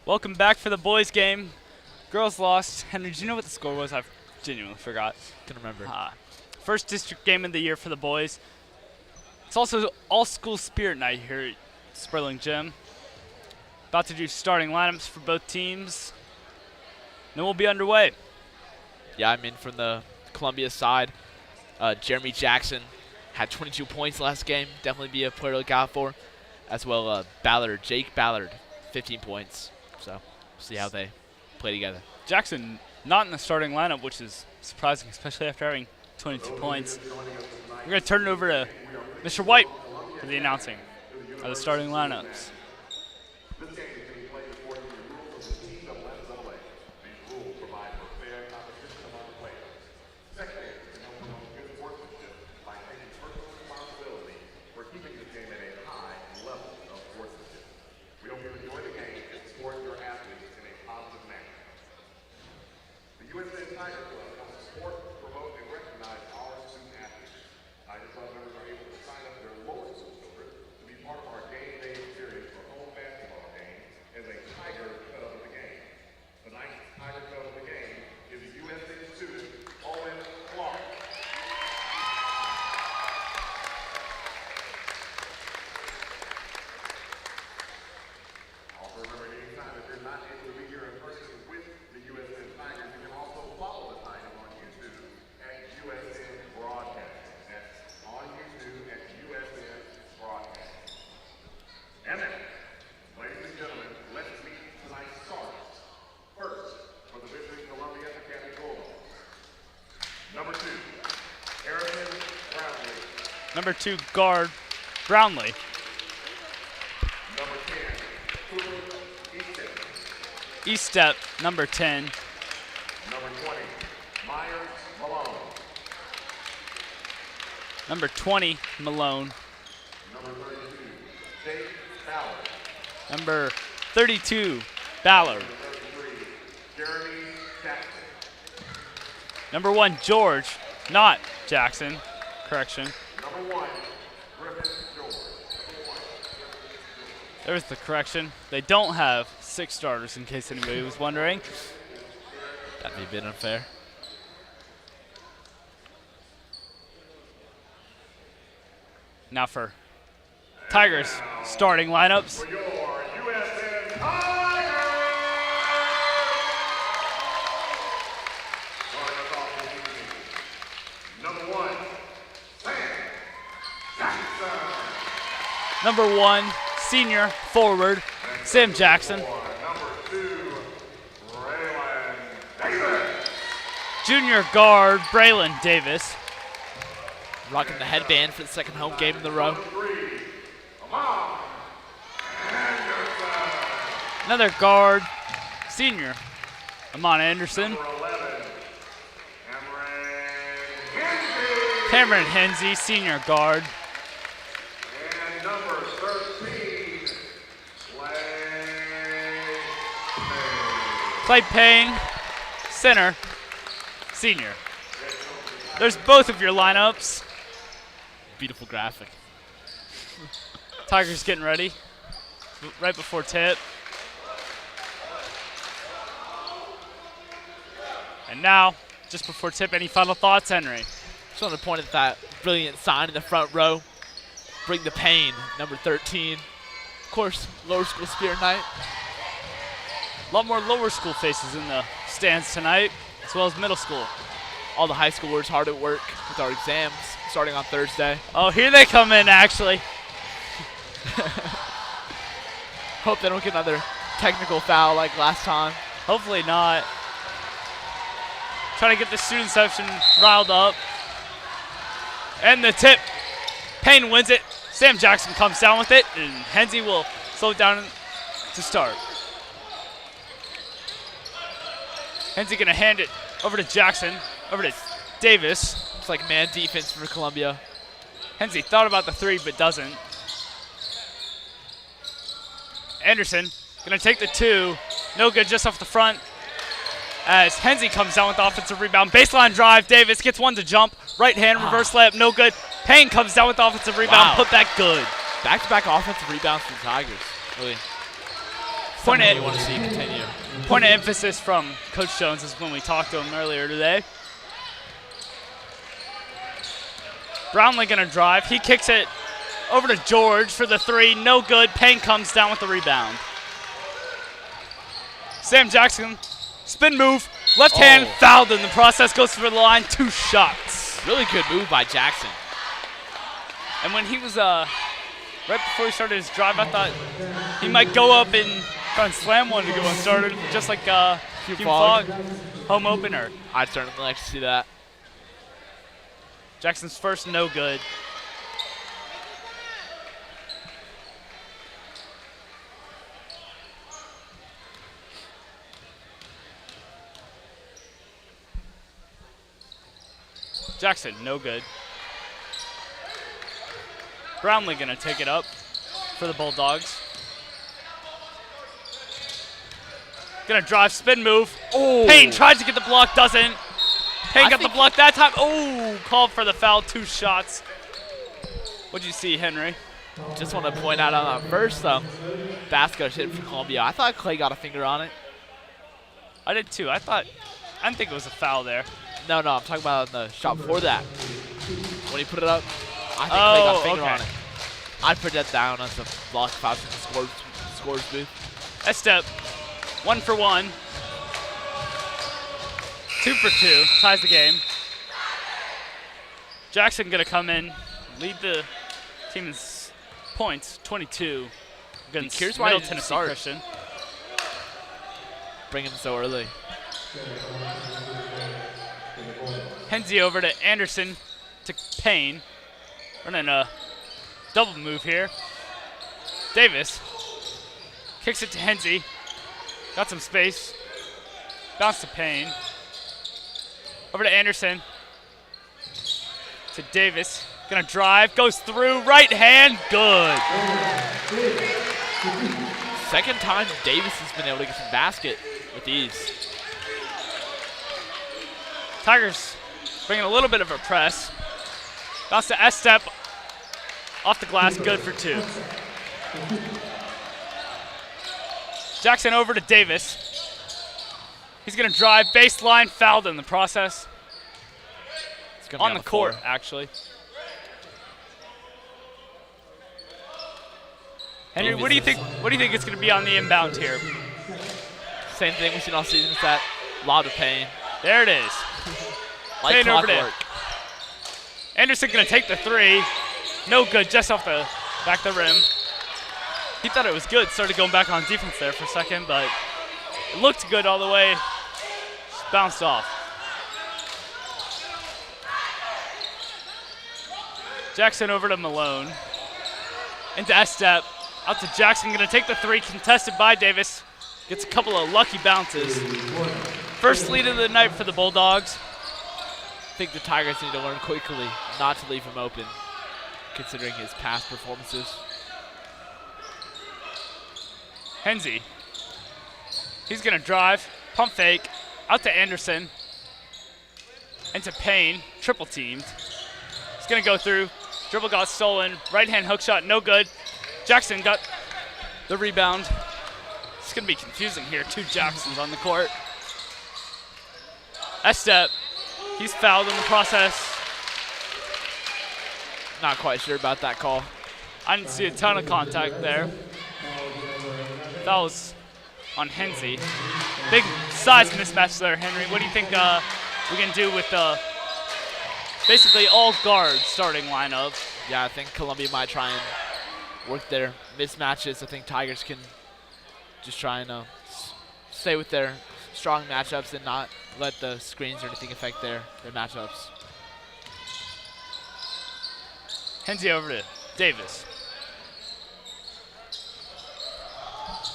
Welcome back for the boys game. Girls lost. Henry, do you know what the score was? I genuinely forgot. Can remember. First district game of the year for the boys. It's also all-school spirit night here at Sperling Gym. About to do starting lineups for both teams. Then we'll be underway. Yeah, I mean, from the Columbia side, Jeremy Jackson had 22 points last game. Definitely be a player to look out for. As well, Jake Ballard, 15 points. So, we'll see how they play together. Jackson not in the starting lineup, which is surprising, especially after having 22 points. We're going to turn it over to Mr. White for the announcing of the starting lineups. USN Tiger Club helps support, promote, and recognize our student athletes. Tiger Club members are able to sign up their lower school children to be part of our game day experience for home basketball games as a Tiger Club of the game. Tonight's Tiger Club of the game is USN student Owen Clark. Also remember, anytime if you're not able to be here in person with the USN Tigers, you can also follow the Tigers on YouTube at USN Broadcasting. That's on YouTube at USN Broadcasting. And then, ladies and gentlemen, let's meet tonight's starters. First, for the visiting Columbia Academy Bulldogs. Number 2, Harrison Brownlee. Number 2, guard Brownlee. Number 10, Cooper Easton. E-step, number 10. Number 20, Myers Malone. Number 20, Malone. Number 32, Jake Ballard. Number 32, Ballard. Number 33, Jeremy Jackson. Number 1, George, not Jackson. Correction. Number 1, Griffin George. There's the correction. They don't have 6 starters, in case anybody was wondering. That'd be a bit unfair. Now for Tigers starting lineups. For your USN Tigers! Starting us off this evening. Number 1, Sam Jackson. Number 1, senior forward, Sam Jackson. Number 2, Braylon Davis. Junior guard, Braylon Davis. Rocking the headband for the second home game in the row. Number 3, Amon Anderson. Another guard, senior, Amon Anderson. Number 11, Cameron Henry. Cameron Hensey, senior guard. And number 13, Clay Payne, center, senior. There's both of your lineups. Beautiful graphic. Tigers getting ready right before tip. And now, just before tip, any final thoughts, Henry? Just want to point at that brilliant sign in the front row. Bring the pain, number 13. Of course, lower school spirit night. A lot more lower school faces in the stands tonight, as well as middle school. All the high schoolers hard at work with our exams starting on Thursday. Oh, here they come in, actually. Hope they don't get another technical foul like last time. Hopefully not. Trying to get the student section riled up. And the tip. Payne wins it. Sam Jackson comes down with it, and Hensey will slow it down to start. Hensey gonna hand it over to Jackson, over to Davis. It's like man defense for Columbia. Hensey thought about the 3, but doesn't. Anderson gonna take the 2. No good, just off the front. As Hensey comes down with the offensive rebound. Baseline drive, Davis gets 1 to jump. Right hand, reverse layup, no good. Payne comes down with the offensive rebound, Wow. put back good. Back-to-back offensive rebounds for the Tigers. Really Point something it. you want to see continue. Point of emphasis from Coach Jones is when we talked to him earlier today. Brownlee gonna drive. He kicks it over to George for the three. No good. Payne comes down with the rebound. Sam Jackson, spin move. Left hand fouled in the process. Goes for the line. 2 shots. Really good move by Jackson. And when he was right before he started his drive, I thought he might go up and try and slam one to get one started, just like Hugh Fogg home opener. I'd certainly like to see that. Jackson's first no good. Jackson, no good. Brownlee gonna take it up for the Bulldogs. Gonna drive, spin move. Oh. Payne tries to get the block, doesn't. Payne I got the think- block that time. Oh, called for the foul, 2 shots. What'd you see, Henry? Just want to point out on that first basket hit for Columbia. I thought Clay got a finger on it. I did too. I didn't think it was a foul there. No, I'm talking about on the shot before that. When he put it up, I think Clay got a finger on it. I'd put that down as a block foul in the scores booth. S-step, 1 for 1. 2 for 2, ties the game. Jackson gonna come in, lead the team in points, 22 against Curious why he Middle didn't Tennessee start. Christian. Bring him so early. Henzie over to Anderson to Payne. Running a double move here. Davis kicks it to Henzie. Got some space. Bounce to Payne. Over to Anderson. To Davis. Gonna drive. Goes through. Right hand. Good. Second time Davis has been able to get some basket with ease. Tigers bringing a little bit of a press. Bounce to S-step. Off the glass. Good for 2. Jackson over to Davis. He's gonna drive, baseline, fouled in the process. It's gonna be On the court, floor. actually. Henry, Davis what do you think? What do you think it's gonna be on the inbound here? Same thing we've seen all season. It's that lob to Payne. There it is. Like Payne over clockwork. Anderson gonna take the 3. No good, just off the back of the rim. He thought it was good. Started going back on defense there for a second, but it looked good all the way. Just bounced off. Jackson over to Malone. Into S-step. Out to Jackson, gonna take the 3, contested by Davis. Gets a couple of lucky bounces. First lead of the night for the Bulldogs. I think the Tigers need to learn quickly not to leave him open, considering his past performances. Henzie. He's gonna drive, pump fake, out to Anderson. Into Payne, triple teamed. He's gonna go through, dribble got stolen, right hand hook shot, no good. Jackson got the rebound. It's gonna be confusing here, 2 Jacksons on the court. S-step, he's fouled in the process. Not quite sure about that call. I didn't see a ton of contact there. That was on Henzie. Big size mismatch there, Henry. What do you think we can do with basically all guards starting lineup? Yeah, I think Columbia might try and work their mismatches. I think Tigers can just try and stay with their strong matchups and not let the screens or anything affect their matchups. Henzie over to Davis.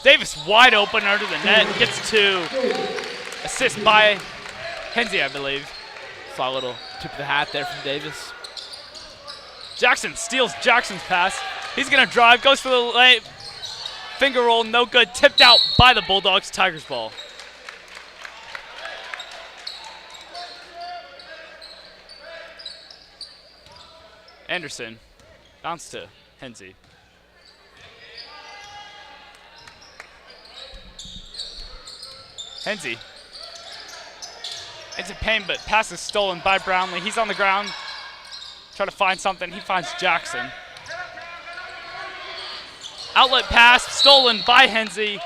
Davis wide open under the net, gets 2. Assist by Henzie, I believe. Saw a little tip of the hat there from Davis. Jackson steals Jackson's pass. He's gonna drive, goes for the lane. Finger roll, no good. Tipped out by the Bulldogs. Tigers ball. Anderson, bounce to Henzie. Hensey. Into Payne, but pass is stolen by Brownlee. He's on the ground. Trying to find something. He finds Jackson. Outlet pass stolen by Hensey.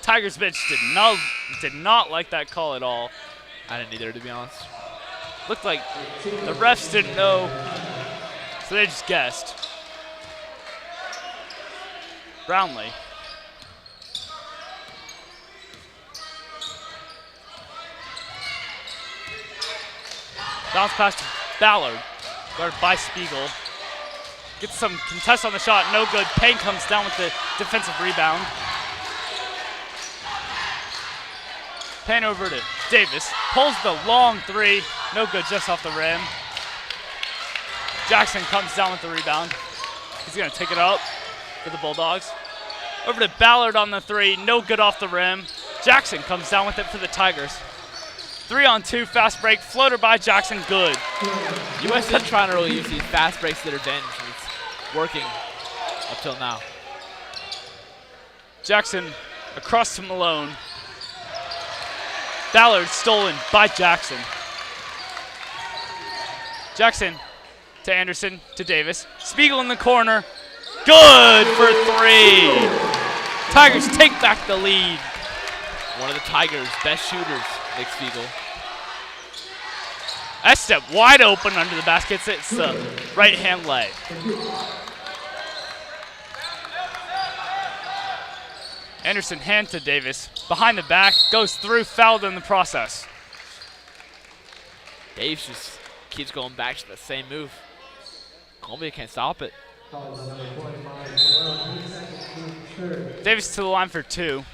Tigers bench did not like that call at all. I didn't either, to be honest. Looked like the refs didn't know, so they just guessed. Brownlee. Bounce pass to Ballard. Guarded by Spiegel. Gets some contest on the shot, no good. Payne comes down with the defensive rebound. Payne over to Davis. Pulls the long three, no good, just off the rim. Jackson comes down with the rebound. He's gonna take it up for the Bulldogs. Over to Ballard on the three, no good off the rim. Jackson comes down with it for the Tigers. 3-on-2, fast break, floater by Jackson, good. USN trying to really use these fast breaks to their advantage, and it's working up till now. Jackson across to Malone. Ballard stolen by Jackson. Jackson to Anderson, to Davis. Spiegel in the corner, good for three. Tigers take back the lead. One of the Tigers' best shooters, Nick Spiegel. That step wide open under the basket. It's the right-hand leg. Anderson hand to Davis. Behind the back, goes through, fouled in the process. Davis just keeps going back to the same move. Columbia can't stop it. Davis to the line for two.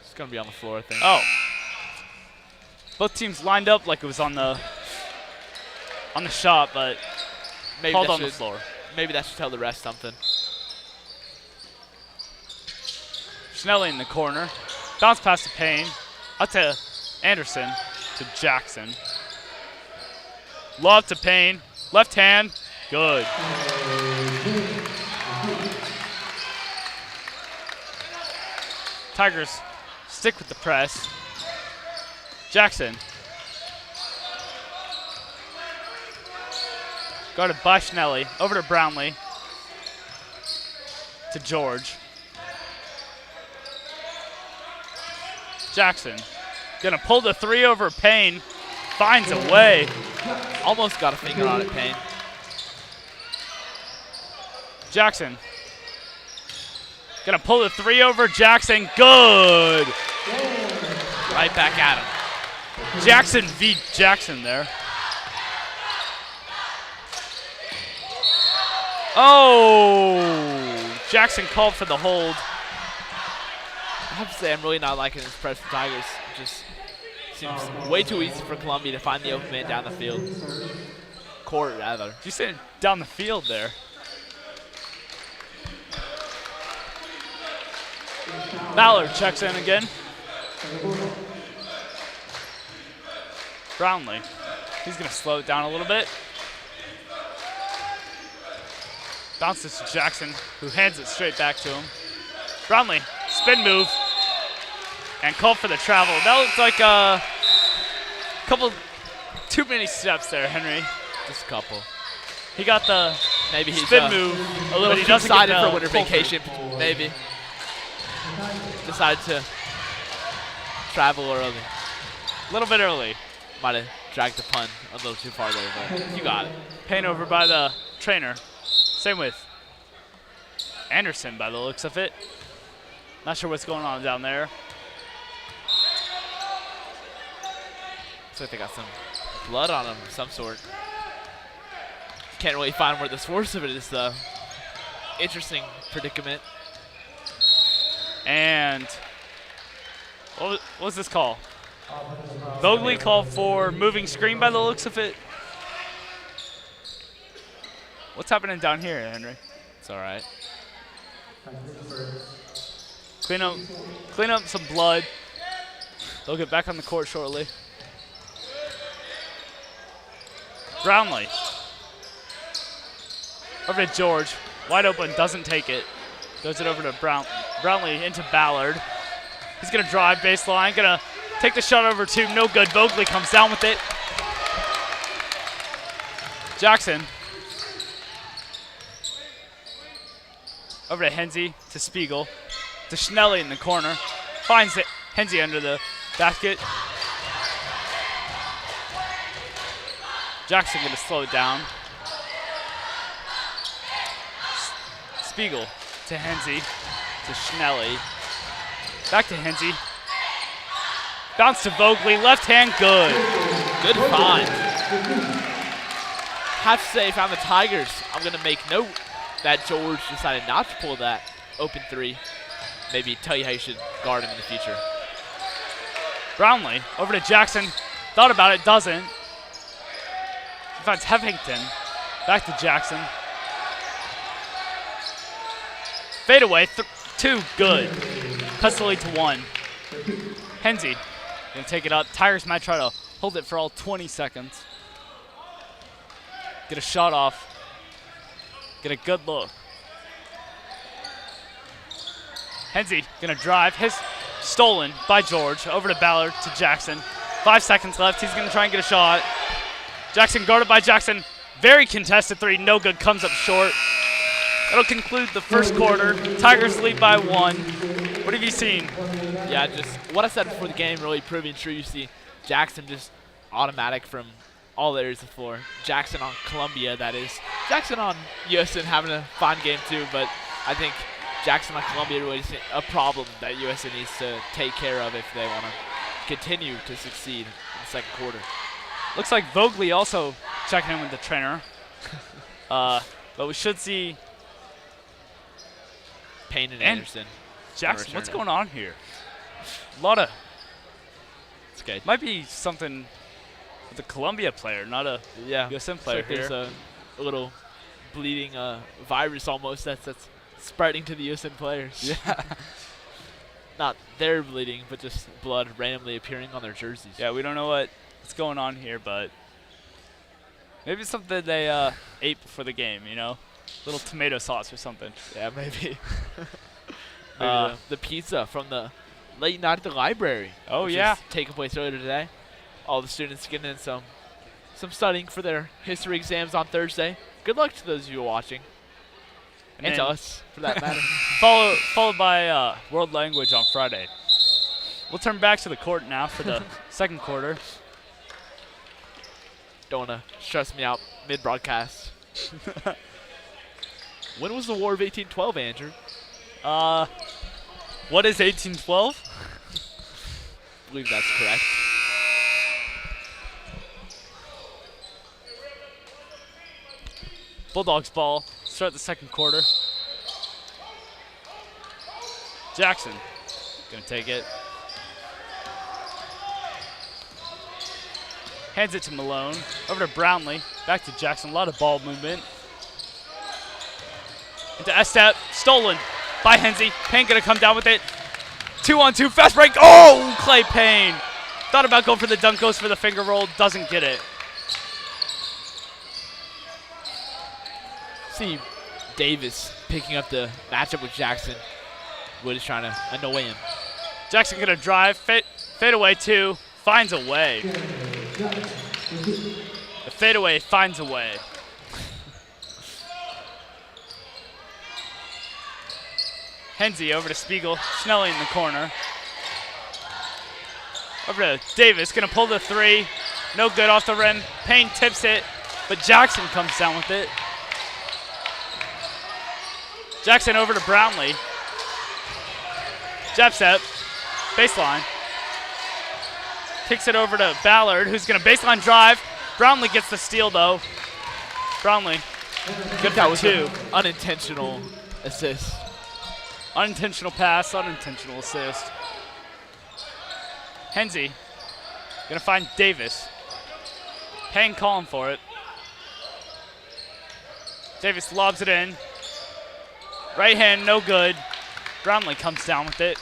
It's going to be on the floor, I think. Oh. Both teams lined up like it was on the shot, but Maybe called that on the should- floor. Maybe that should tell the rest something. Schnelly in the corner. Bounce pass to Payne. Out to Anderson. To Jackson. Lob to Payne. Left hand. Good. Tigers stick with the press. Jackson. Guarded by Schnelly. Over to Brownlee. To George. Jackson. Gonna pull the three over Payne. Finds a way. Almost got a finger on it, Payne. Jackson. Gonna pull the three over Jackson. Good. Right back at him. Jackson v. Jackson there. Oh! Jackson called for the hold. I have to say, I'm really not liking this press for Tigers. It just seems way too easy for Columbia to find the open man down the field. Court, rather. You said down the field there. Ballard checks in again. Brownlee. He's going to slow it down a little bit. Bounces to Jackson, who hands it straight back to him. Brownlee, spin move, and called for the travel. That looks like a couple, too many steps there, Henry. Just a couple. He got the Maybe he's spin move a little but he too doesn't get excited the for winter pull through. vacation. Maybe. Decided to travel early. A little bit early. Might have dragged the pun a little too far there, but you got it. Payne over by the trainer. Same with Anderson by the looks of it. Not sure what's going on down there. Looks like they got some blood on them of some sort. Can't really find where the source of it is, though. Interesting predicament. And what was this call? Vogley called for moving screen by the looks of it. What's happening down here, Henry? It's all right. Clean up some blood. They'll get back on the court shortly. Brownlee. Over to George. Wide open, doesn't take it. Throws it over to Brownlee into Ballard. He's going to drive baseline, going to take the shot over two, no good. Vogley comes down with it. Jackson. Over to Henze, to Spiegel, to Schnelly in the corner. Finds it, Henze under the basket. Jackson going to slow it down. Spiegel to Henze, to Schnelly. Back to Henze. Bounce to Vogley, left hand, good. Good find. Have to say, if I'm the Tigers, I'm going to make note that George decided not to pull that open three. Maybe tell you how you should guard him in the future. Brownlee over to Jackson. Thought about it, doesn't. Finds Heffington. Back to Jackson. Fade away, two, good. Cuts the lead to one. Henze gonna take it up. Tigers might try to hold it for all 20 seconds. Get a shot off. Get a good look. Henze gonna drive. His stolen by George. Over to Ballard to Jackson. 5 seconds left. He's gonna try and get a shot. Jackson guarded by Jackson. Very contested three. No good. Comes up short. That'll conclude the first quarter. Tigers lead by 1. What have you seen? Yeah, just what I said before the game really proving true. You see Jackson just automatic from all areas of the floor. Jackson on Columbia, that is. Jackson on USN having a fine game too, but I think Jackson on Columbia really is a problem that USN needs to take care of if they want to continue to succeed in the second quarter. Looks like Vogley also checking in with the trainer. But we should see Payne and Anderson. Jackson, what's going on here? A lot of. It's good. Might be something with the Columbia player, not a USN player like here. There's a little bleeding virus almost that's spreading to the USN players. Yeah. Not their bleeding, but just blood randomly appearing on their jerseys. Yeah, we don't know what's going on here, but maybe it's something they ate before the game, you know? Little tomato sauce or something. Yeah, maybe. Maybe the pizza from the late night at the library. Oh, which yeah. is taking place earlier today. All the students getting in some studying for their history exams on Thursday. Good luck to those of you watching. And to us, for that matter. Followed by world language on Friday. We'll turn back to the court now for the second quarter. Don't want to stress me out mid-broadcast. When was the War of 1812, Andrew? What is 1812? I believe that's correct. Bulldogs ball. Start the second quarter. Jackson gonna take it. Hands it to Malone. Over to Brownlee. Back to Jackson. A lot of ball movement. Into S-step. Stolen by Henze. Payne gonna come down with it. 2-on-2. Fast break. Oh, Clay Payne. Thought about going for the dunk. Goes for the finger roll. Doesn't get it. See Davis picking up the matchup with Jackson. Wood is trying to annoy him. Jackson gonna drive. Fade away two. Finds a way. The fadeaway finds a way. Henze over to Spiegel. Schnelly in the corner. Over to Davis. Gonna pull the three. No good off the rim. Payne tips it, but Jackson comes down with it. Jackson over to Brownlee. Jab step. Baseline. Kicks it over to Ballard, who's going to baseline drive. Brownlee gets the steal, though. Brownlee. Good for two. Unintentional assist. Unintentional pass, unintentional assist. Henze. Going to find Davis. Payne calling for it. Davis lobs it in. Right hand, no good. Brownlee comes down with it.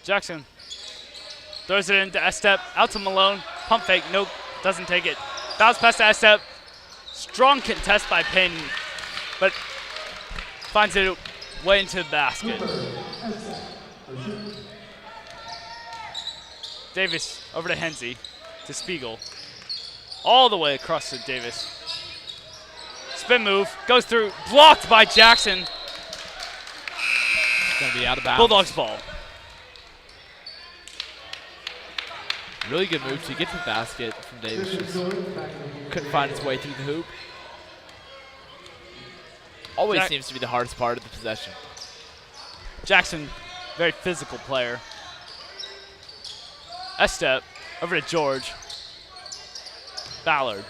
Jackson throws it into S-step, out to Malone. Pump fake, nope, doesn't take it. Bounce pass to S-step. Strong contest by Payne, but finds it way into the basket. Davis over to Henze, to Spiegel. All the way across to Davis. Spin move, goes through, blocked by Jackson. It's going to be out of bounds. Bulldogs ball. Really good move to get to the basket from Davis. Just couldn't find his way through the hoop. Always seems to be the hardest part of the possession. Jackson, very physical player. S-step over to George. Ballard.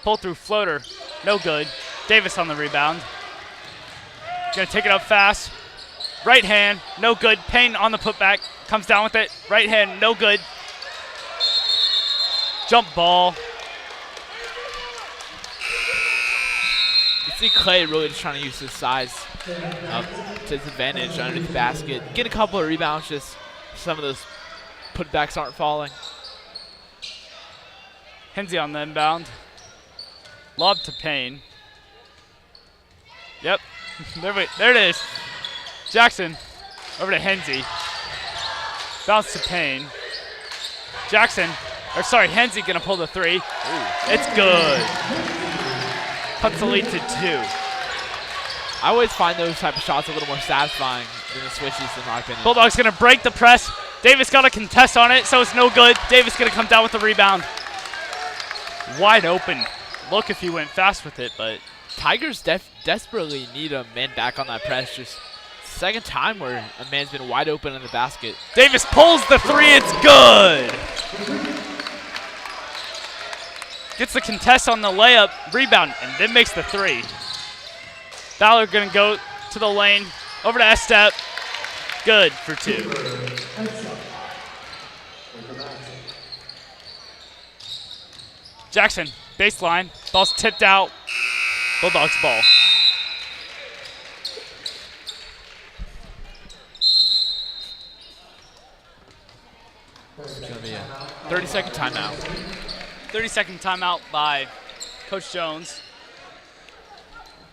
Pull through floater, no good. Davis on the rebound. Gonna take it up fast. Right hand, no good. Payne on the putback, comes down with it. Right hand, no good. Jump ball. You see Clay really just trying to use his size to his advantage underneath the basket. Get a couple of rebounds, just some of those putbacks aren't falling. Henze on the inbound. Lob to Payne. Yep, there it is. Jackson over to Henze. Bounce to Payne. Henze gonna pull the three. Ooh. It's good. Cuts the lead to 2. I always find those type of shots a little more satisfying than the switches, in my opinion. Bulldogs gonna break the press. Davis got a contest on it, so it's no good. Davis gonna come down with the rebound. Wide open. Look if he went fast with it, but Tigers desperately need a man back on that press. Just second time where a man's been wide open in the basket. Davis pulls the 3, it's good. Gets the contest on the layup, rebound, and then makes the 3. Ballard gonna go to the lane, over to S-step. Good for 2. Jackson, baseline, ball's tipped out. Bulldogs ball. It's going to be a 30-second timeout. 30-second timeout by Coach Jones.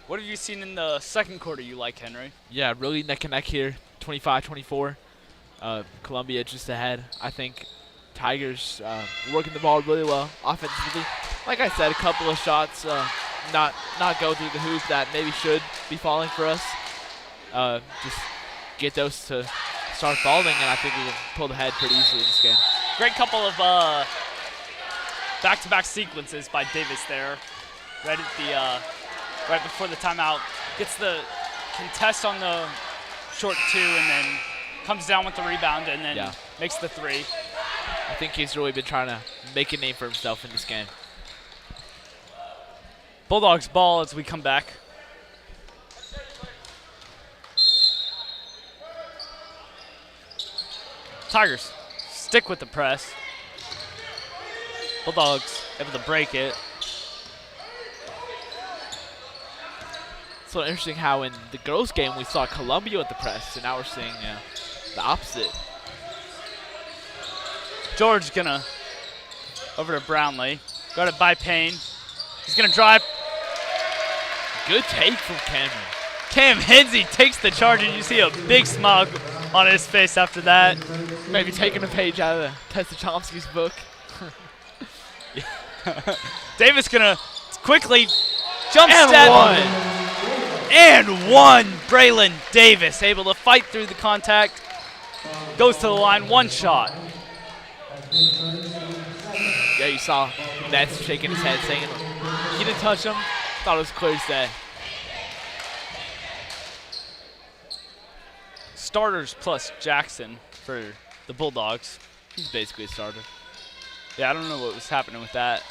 What have you seen in the second quarter you like, Henry? Yeah, really neck and neck here, 25-24. Columbia just ahead. I think Tigers working the ball really well offensively. Like I said, a couple of shots not go through the hoop that maybe should be falling for us. Just get those to start falling, and I think we can pull the head pretty easily in this game. Great couple of back-to-back sequences by Davis there. Right at the right before the timeout, gets the contest on the short 2, and then comes down with the rebound, and then makes the 3. I think he's really been trying to make a name for himself in this game. Bulldogs ball as we come back. Tigers stick with the press. Bulldogs able to break it. So interesting how in the girls' game we saw Columbia with the press, and now we're seeing the opposite. George gonna over to Brownlee. Got it by Payne. He's gonna drive. Good take from Cameron. Cam Henze takes the charge, and you see a big smile on his face after that. Maybe taking a page out of Tessa Chomsky's book. Davis gonna quickly jump and step. And one. Braylon Davis able to fight through the contact. Goes to the line, 1 shot. Yeah, you saw Nets shaking his head saying he didn't touch him. Thought it was clear as day. Starters plus Jackson for the Bulldogs. He's basically a starter. Yeah, I don't know what was happening with that.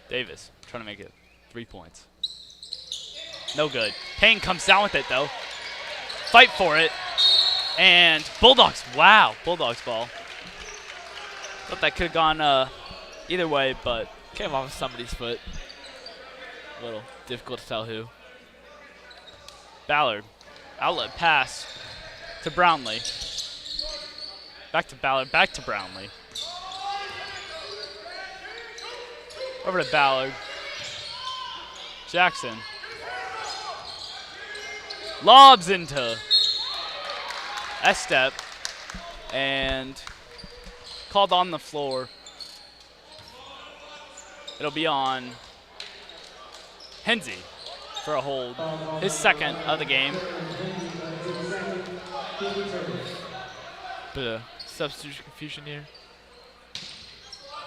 Davis trying to make it 3 points. No good. Payne comes down with it, though. Fight for it. And Bulldogs, wow, Bulldogs ball. Thought that could have gone either way, but came off of somebody's foot. A little difficult to tell who. Ballard, outlet pass to Brownlee. Back to Ballard, back to Brownlee. Over to Ballard. Jackson. Lobs into S-step. And called on the floor. It'll be on Henze for a hold. His second of the game. Bit of substitution confusion here.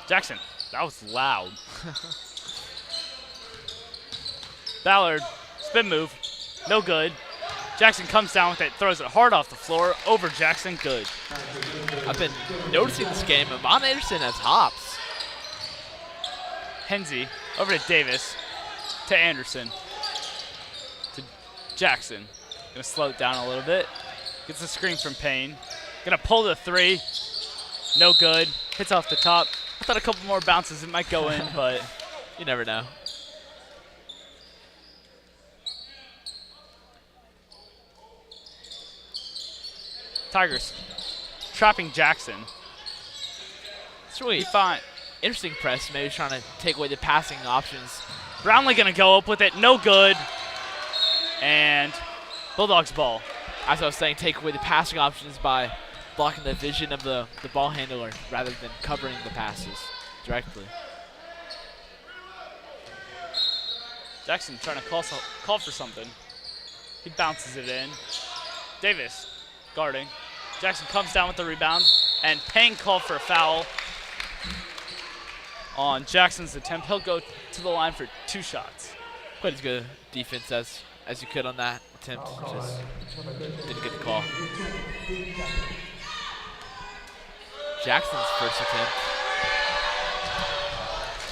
Jackson, that was loud. Ballard, spin move, no good. Jackson comes down with it, throws it hard off the floor, over Jackson, good. I've been noticing this game, Amon Anderson has hops. Henze, over to Davis, to Anderson, to Jackson. Gonna slow it down a little bit. Gets the screen from Payne. Gonna pull the three, no good. Hits off the top. I thought a couple more bounces it might go in, but You never know. Tigers trapping Jackson. It's really Fine. interesting press, maybe trying to take away the passing options. Brownlee gonna go up with it, no good. And Bulldogs ball. As I was saying, take away the passing options by blocking the vision of the ball handler rather than covering the passes directly. Jackson trying to call for something. He bounces it in. Davis guarding. Jackson comes down with the rebound, and Payne called for a foul on Jackson's attempt. He'll go to the line for 2 shots. Quite as good defense as you could on that attempt. Just didn't get the call. Jackson's first attempt.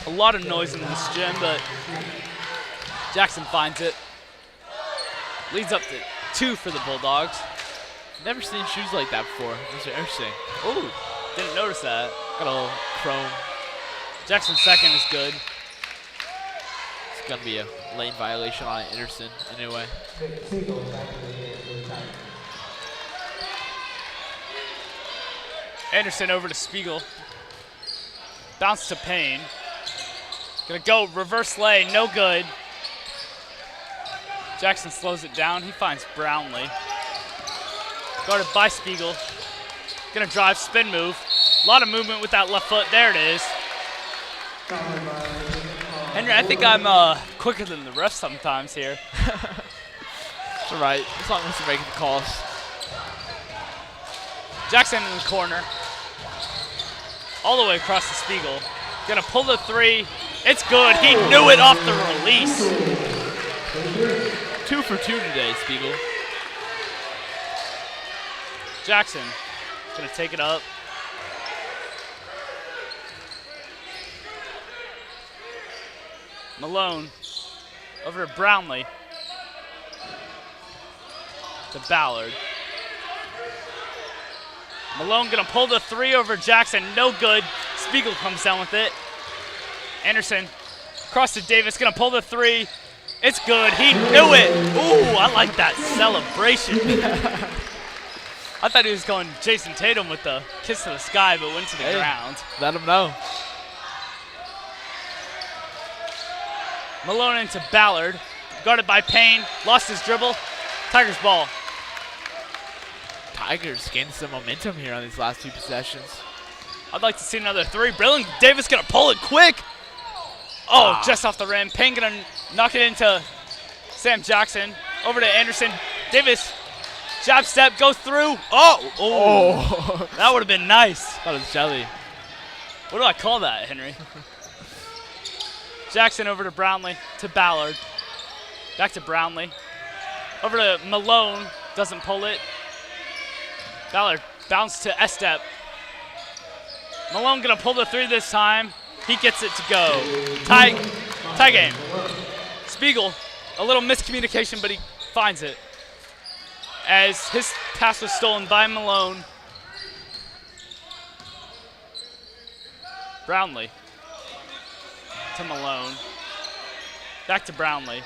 A lot of noise in this gym, but Jackson finds it. Leads up to 2 for the Bulldogs. Never seen shoes like that before. Those are interesting. Ooh, didn't notice that. Got a little chrome. Jackson's second is good. It's gonna be a lane violation on Anderson anyway. Anderson over to Spiegel. Bounce to Payne. Gonna go reverse lay, no good. Jackson slows it down. He finds Brownlee. Guarded by Spiegel. Gonna drive, spin move. A lot of movement with that left foot. There it is. Henry, I think I'm quicker than the refs sometimes here. It's all right, as long as you're making the calls. Jackson in the corner. All the way across the Spiegel. Gonna pull the 3. It's good. He knew it off the release. 2 for 2 today, Spiegel. Jackson gonna take it up. Malone over to Brownlee. To Ballard. Malone gonna pull the 3 over Jackson, no good. Spiegel comes down with it. Anderson across to Davis, gonna pull the 3. It's good, he knew it. Ooh, I like that celebration. I thought he was going Jason Tatum with the kiss to the sky, but went to the ground. Let him know. Malone into Ballard, guarded by Payne, lost his dribble. Tigers ball. Tigers gaining some momentum here on these last 2 possessions. I'd like to see another 3. Brilliant. Davis gonna pull it quick. Oh, just off the rim. Payne gonna knock it into Sam Jackson. Over to Anderson. Davis, jab step, goes through. Oh. That would have been nice. Thought it was jelly. What do I call that, Henry? Jackson over to Brownlee, to Ballard. Back to Brownlee. Over to Malone, doesn't pull it. Ballard bounce to S-step. Malone gonna pull the 3 this time. He gets it to go. Tie game. Spiegel, a little miscommunication, but he finds it. As his pass was stolen by Malone. Brownlee to Malone. Back to Brownlee.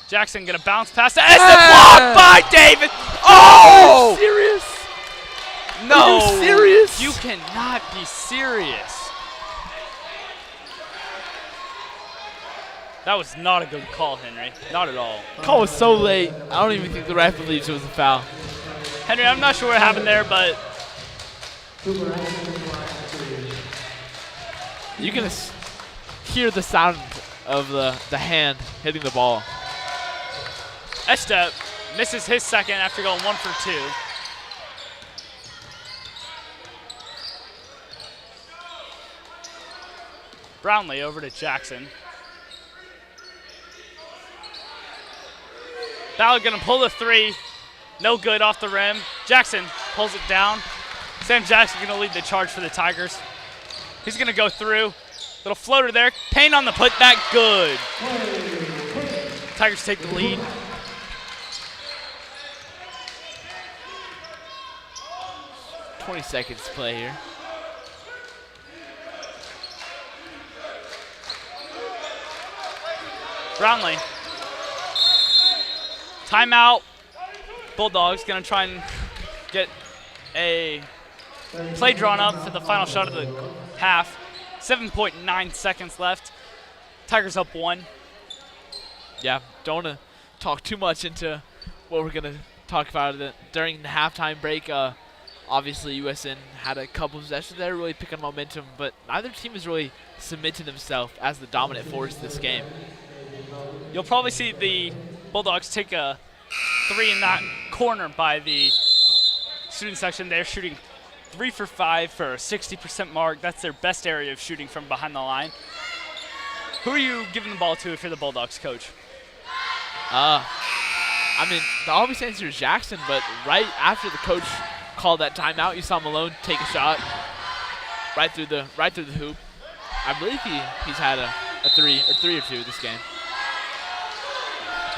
Jackson gonna bounce past it. It's blocked by David. Oh! Are you serious? No. Are you serious? You cannot be serious. That was not a good call, Henry. Not at all. Call was so late. I don't even think the ref believes it was a foul. Henry, I'm not sure what happened there, but You can hear the sound of the hand hitting the ball. Estep misses his second after going 1 for 2. Brownlee over to Jackson. Ballard gonna pull the 3. No good off the rim. Jackson pulls it down. Sam Jackson gonna lead the charge for the Tigers. He's gonna go through. Little floater there. Payne on the putback, good. Tigers take the lead. "20 seconds to play here." Brownlee. Timeout. Bulldogs gonna try and get a play drawn up for the final shot of the half. 7.9 seconds left. Tigers up 1. Yeah, don't want to talk too much into what we're going to talk about during the halftime break. Obviously, USN had a couple possessions there, really picking momentum, but neither team has really cemented themselves as the dominant force this game. You'll probably see the Bulldogs take a 3 in that corner by the student section. They're shooting 3 for 5 for a 60% mark. That's their best area of shooting from behind the line. Who are you giving the ball to if you're the Bulldogs coach? I mean, the obvious answer is Jackson, but right after the coach called that timeout, you saw Malone take a shot right through the hoop. I believe he's had a 3 or 2 this game.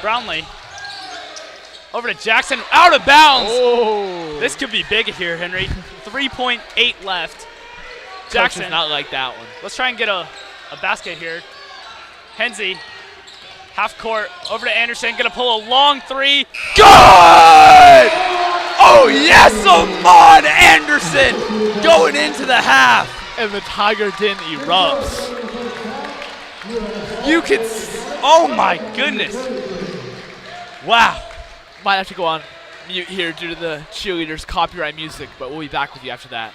Brownlee over to Jackson, out of bounds. Oh, This could be big here, Henry. 3.8 left. Coach Jackson, does not like that one. let's try and get a basket here. Henze, half court, over to Anderson, gonna pull a long 3. Good! Oh yes, Amon Anderson going into the half, and the Tiger Den erupts. You could, oh my goodness. Wow. Might have to go on mute here due to the cheerleaders' copyright music, but we'll be back with you after that.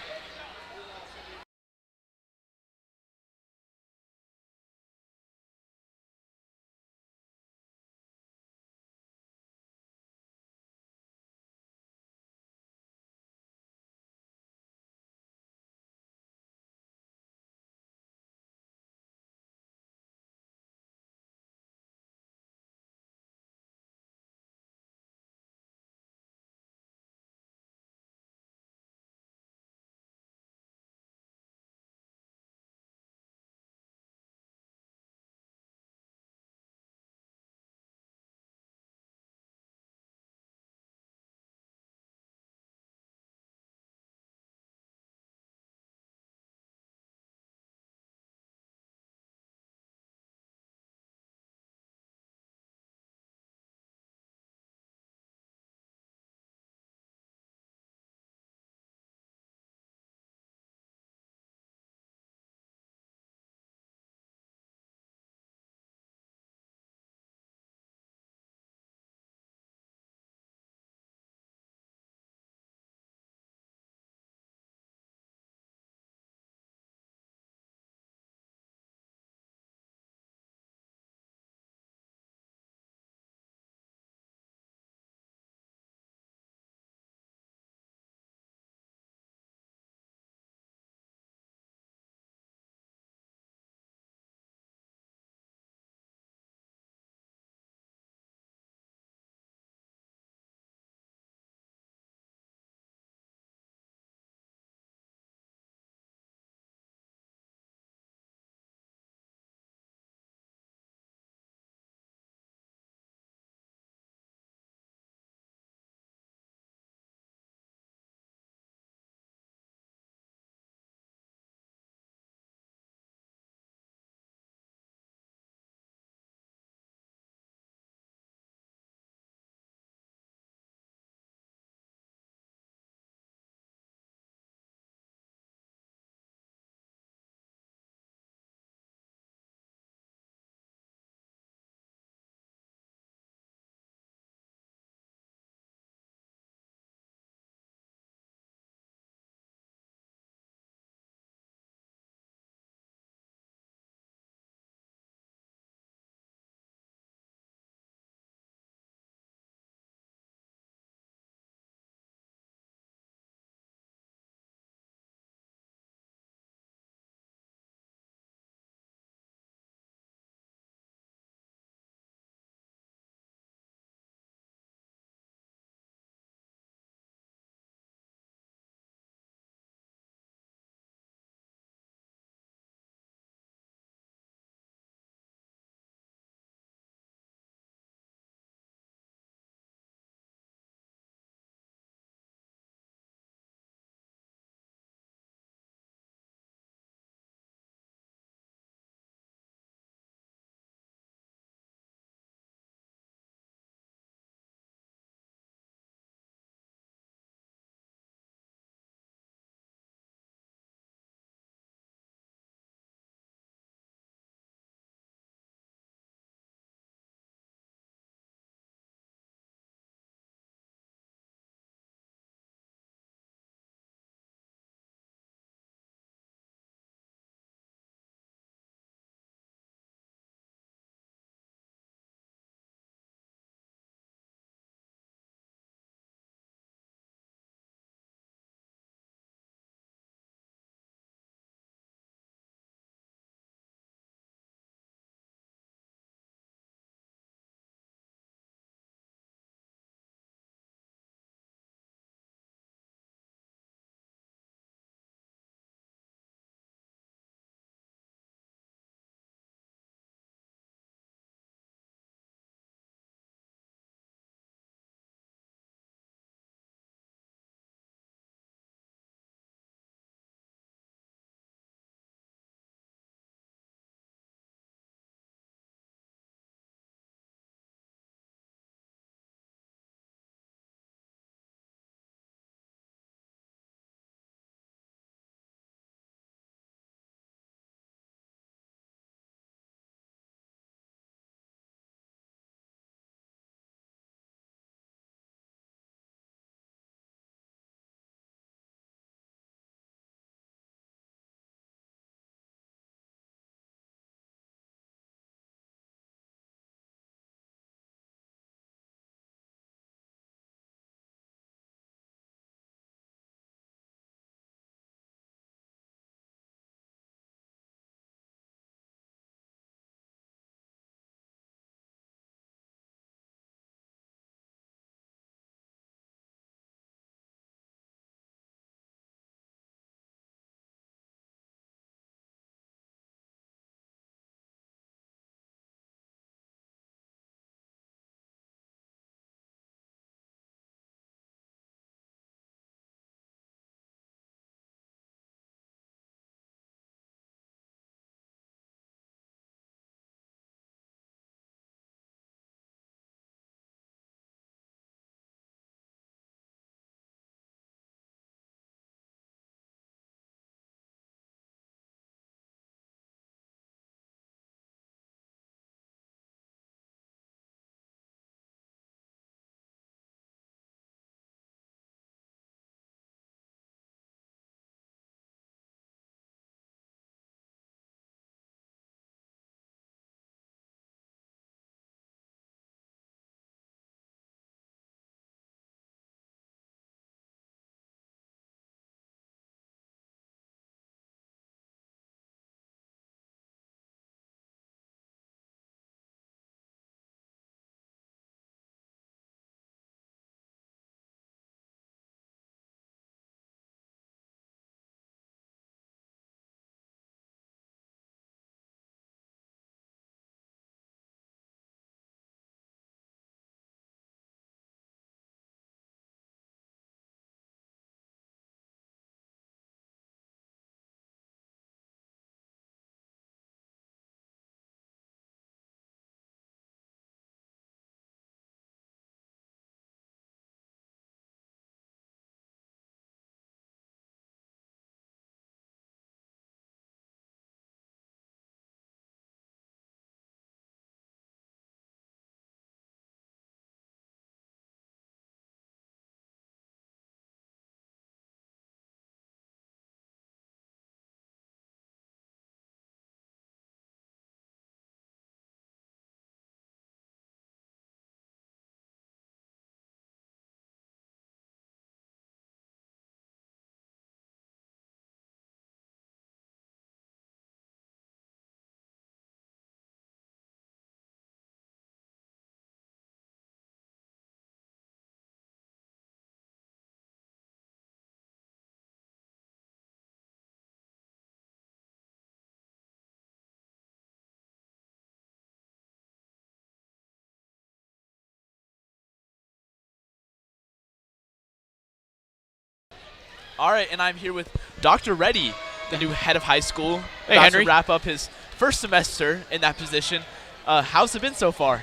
All right, and I'm here with Dr. Reddy, the new head of high school. Hey, about Henry. to wrap up his first semester in that position. How's it been so far?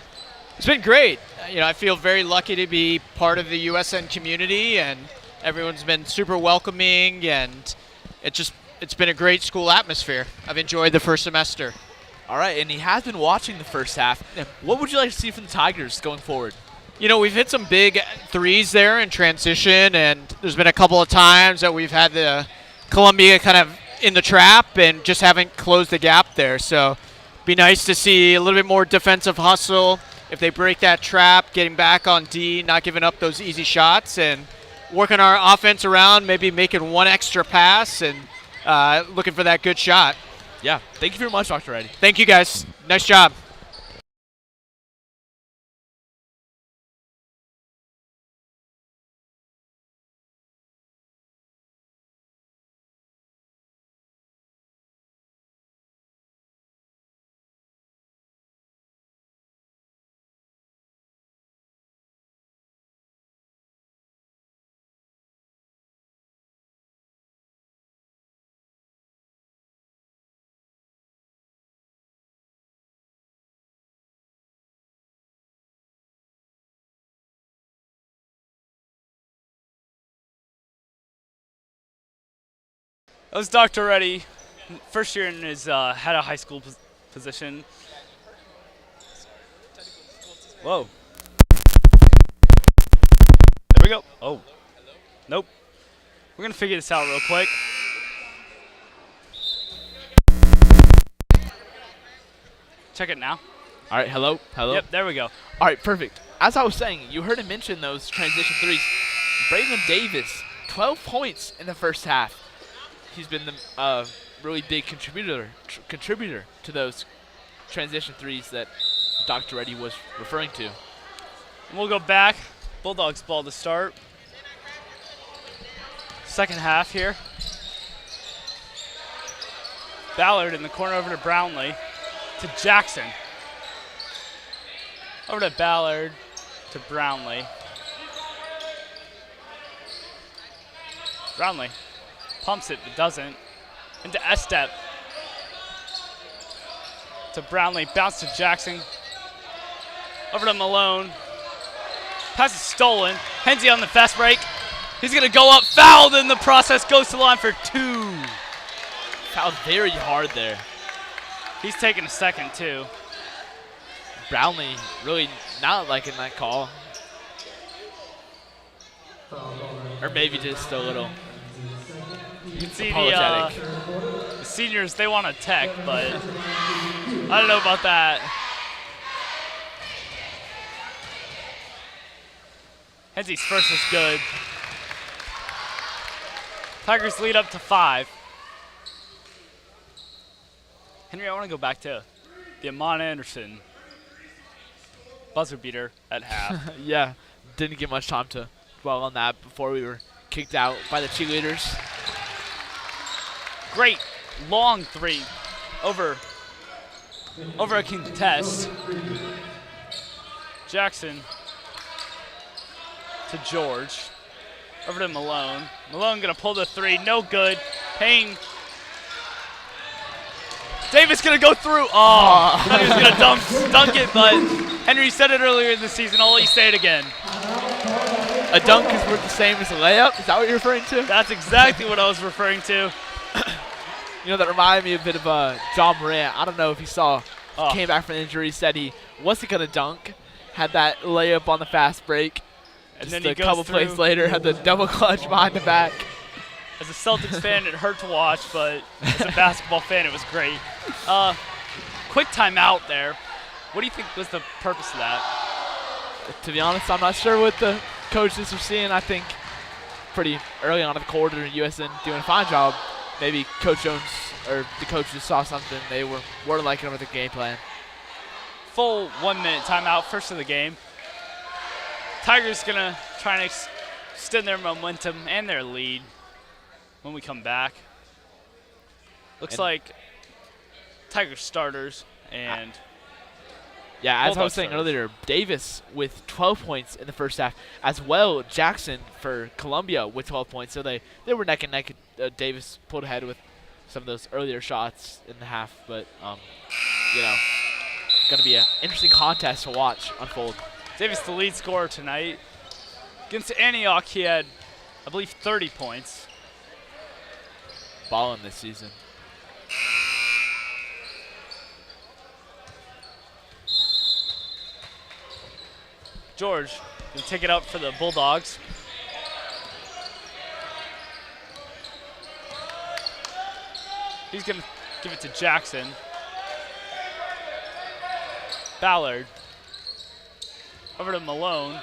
It's been great. I feel very lucky to be part of the USN community, and everyone's been super welcoming, and it's been a great school atmosphere. I've enjoyed the first semester. All right, and he has been watching the first half. Yeah. What would you like to see from the Tigers going forward? We've hit some big threes there in transition, and there's been a couple of times that we've had the Columbia kind of in the trap and just haven't closed the gap there. So be nice to see a little bit more defensive hustle. If they break that trap, getting back on D, not giving up those easy shots, and working our offense around, maybe making one extra pass and looking for that good shot. Yeah, thank you very much, Dr. Reddy. Thank you, guys. Nice job. That was Dr. Reddy, first year in his head of high school position. Whoa. There we go. Oh. Nope. We're going to figure this out real quick. Check it now. All right, hello? Hello? Yep, there we go. All right, perfect. As I was saying, you heard him mention those transition threes. Braylon Davis, 12 points in the first half. He's been the really big contributor to those transition threes that Dr. Reddy was referring to. And we'll go back. Bulldogs ball to start. Second half here. Ballard in the corner over to Brownlee. To Jackson. Over to Ballard. To Brownlee. Brownlee pumps it, but doesn't. Into Estep. To Brownlee. Bounce to Jackson. Over to Malone. Pass is stolen. Henzie on the fast break. He's going to go up. Fouled in the process. Goes to the line for two. Fouled very hard there. He's taking a second, too. Brownlee really not liking that call. Or maybe just a little You can see apologetic. the seniors, they want a tech, but I don't know about that. Henzie's first is good. Tigers lead up to 5. Henry, I want to go back to the Amon Anderson buzzer beater at half. Yeah, didn't get much time to dwell on that before we were kicked out by the cheerleaders. Great long three over a contest. Jackson to George. Over to Malone. Malone gonna pull the three, no good. Payne. Davis gonna go through. Oh, I thought he was gonna dunk it, but Henry said it earlier in the season. I'll let you say it again. A dunk is worth the same as a layup? Is that what you're referring to? That's exactly what I was referring to. That reminded me a bit of John Morant. I don't know if you saw. Oh. Came back from injury, said he wasn't going to dunk. Had that layup on the fast break. And Just then he a goes couple through. plays later, had the double clutch behind the back. As a Celtics fan, it hurt to watch, but as a basketball fan, it was great. Quick timeout there. What do you think was the purpose of that? To be honest, I'm not sure what the coaches are seeing. I think pretty early on in the quarter, USN doing a fine job. Maybe Coach Jones or the coaches saw something they were liking over the game plan. Full 1 minute timeout, first of the game. Tigers gonna try and extend their momentum and their lead when we come back. Looks like Tigers starters and Yeah, as I Bulldog was saying serve. earlier, Davis with 12 points in the first half, as well Jackson for Columbia with 12 points. So they were neck and neck. Davis pulled ahead with some of those earlier shots in the half, but you know, going to be an interesting contest to watch unfold. Davis, the lead scorer tonight. Against Antioch, he had, I believe, 30 points. Balling this season. George gonna take it up for the Bulldogs. He's gonna give it to Jackson. Ballard. Over to Malone.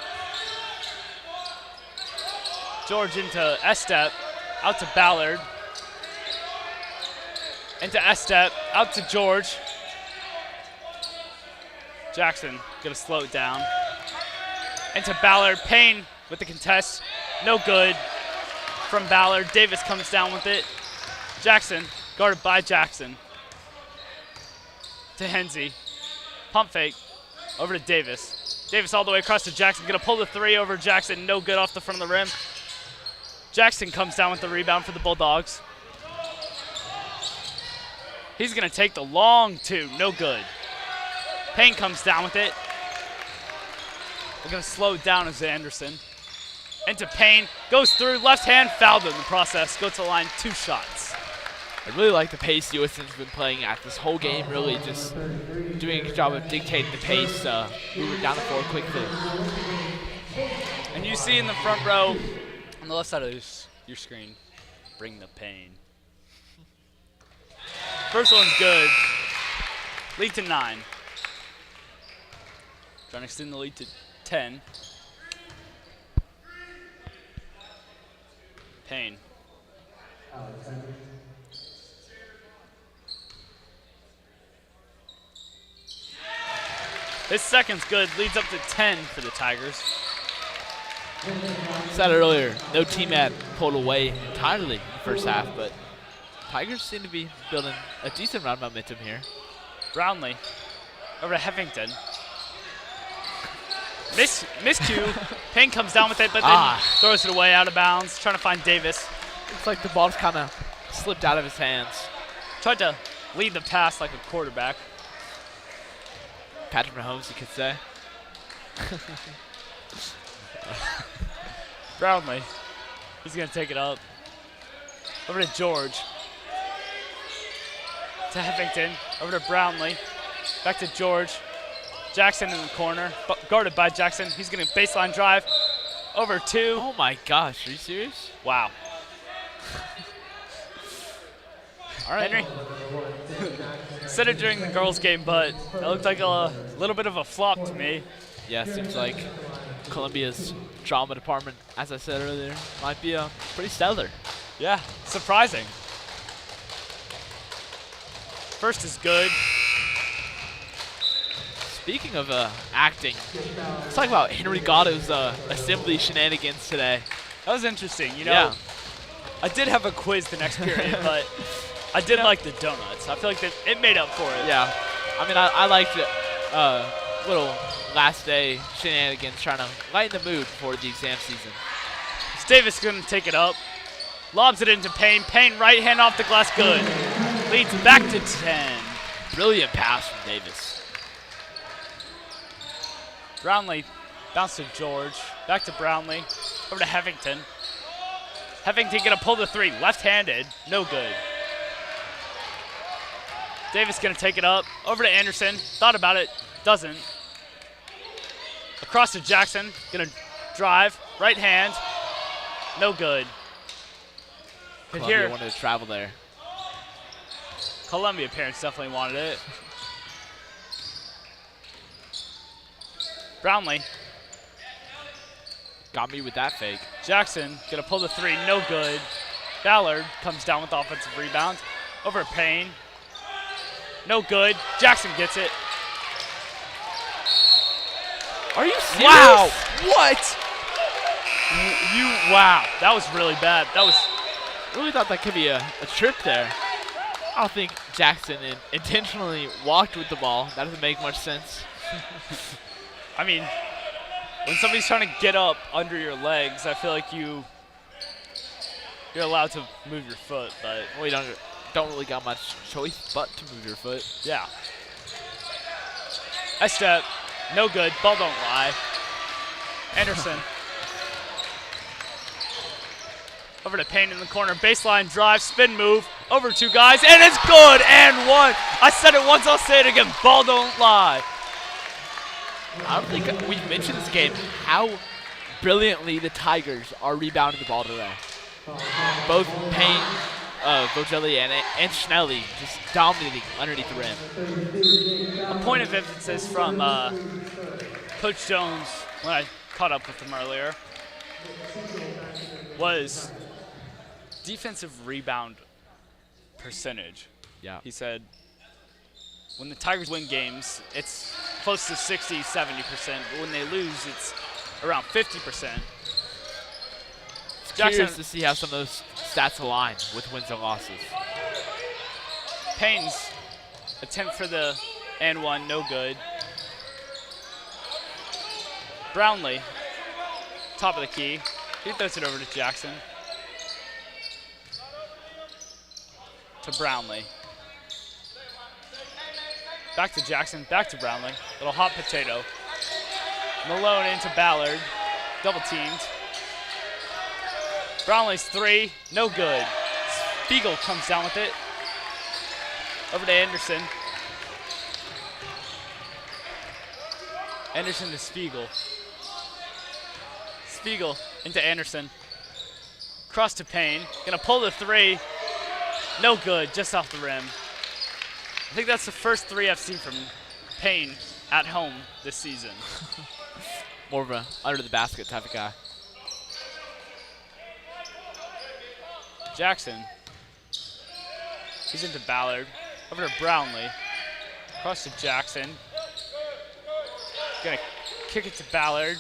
George into Estep. Out to Ballard. Into Estep. Out to George. Jackson gonna slow it down. Into Ballard. Payne with the contest. No good from Ballard. Davis comes down with it. Jackson, guarded by Jackson. To Hensey. Pump fake. Over to Davis. Davis all the way across to Jackson. Gonna pull the three over Jackson. No good off the front of the rim. Jackson comes down with the rebound for the Bulldogs. He's gonna take the long two. No good. Payne comes down with it. They're going to slow it down as Anderson. Into Payne. Goes through. Left hand. Fouled in the process. Goes to the line. 2 shots. I really like the pace USN's been playing at this whole game. Really just doing a good job of dictating the pace, moving down the floor quickly. And you see in the front row, on the left side of your screen, bring the pain. First one's good. Lead to 9. Trying to extend the lead to 10. Payne. His second's good. Leads up to 10 for the Tigers. Said earlier, no team had pulled away entirely in the first half, but Tigers seem to be building a decent amount of momentum here. Brownlee. Over to Heffington. Miscue. Payne comes down with it, but then throws it away out of bounds. Trying to find Davis. Looks like the ball's kind of slipped out of his hands. Tried to lead the pass like a quarterback. Patrick Mahomes, you could say. Brownlee. He's going to take it up. Over to George. To Heffington. Over to Brownlee. Back to George. Jackson in the corner. Guarded by Jackson. He's going to baseline drive. Over 2. Oh my gosh, are you serious? Wow. All right. Henry. Said it during the girls' game, but it looked like a little bit of a flop to me. Yeah, seems like Columbia's drama department, as I said earlier, might be pretty stellar. Yeah, surprising. First is good. Speaking of acting, let's talk about Henry Gatto's assembly shenanigans today. That was interesting. You know, Yeah. I did have a quiz the next period, but I did like the donuts. I feel like it made up for it. Yeah. I mean, I liked it. Little last day shenanigans trying to lighten the mood for the exam season. Davis going to take it up. Lobs it into Payne. Payne right hand off the glass. Good. Leads back to 10. Brilliant pass from Davis. Brownlee bounce to George. Back to Brownlee. Over to Heffington. Heffington going to pull the 3. Left-handed. No good. Davis going to take it up. Over to Anderson. Thought about it. Doesn't. Across to Jackson. Going to drive. Right hand. No good. But Columbia here, wanted to travel there. Columbia parents definitely wanted it. Brownlee. Got me with that fake. Jackson gonna pull the 3, no good. Ballard comes down with the offensive rebound. Over to Payne. No good. Jackson gets it. Are you serious? Wow. What? Wow. That was really bad. That was. Really thought that could be a trip there. I don't think Jackson intentionally walked with the ball. That doesn't make much sense. I mean, when somebody's trying to get up under your legs, I feel like you're allowed to move your foot, but Well, you don't really got much choice but to move your foot. yeah. Nice step. No good. Ball don't lie. Anderson. Over to Payne in the corner. Baseline drive, spin move. Over two guys, and it's good, and one. I said it once, I'll say it again. Ball don't lie. I don't think we've mentioned this game how brilliantly the Tigers are rebounding the ball today. Both Payne, Vogelli, and Schnelly just dominating underneath the rim. A point of emphasis from Coach Jones, when I caught up with him earlier, was defensive rebound percentage. Yeah. He said, when the Tigers win games, it's close to 60, 70%, but when they lose, it's around 50%. Curious to see how some of those stats align with wins and losses. Payne's attempt for the and one, no good. Brownlee, top of the key. He throws it over to Jackson. To Brownlee. Back to Jackson, back to Brownlee. Little hot potato. Malone into Ballard. Double teamed. Brownlee's three, no good. Spiegel comes down with it. Over to Anderson. Anderson to Spiegel. Spiegel into Anderson. Cross to Payne. Gonna pull the three. No good, just off the rim. I think that's the first three I've seen from Payne at home this season. More of a under the basket type of guy. Jackson. He's into Ballard. Over to Brownlee. Cross to Jackson. Gonna kick it to Ballard.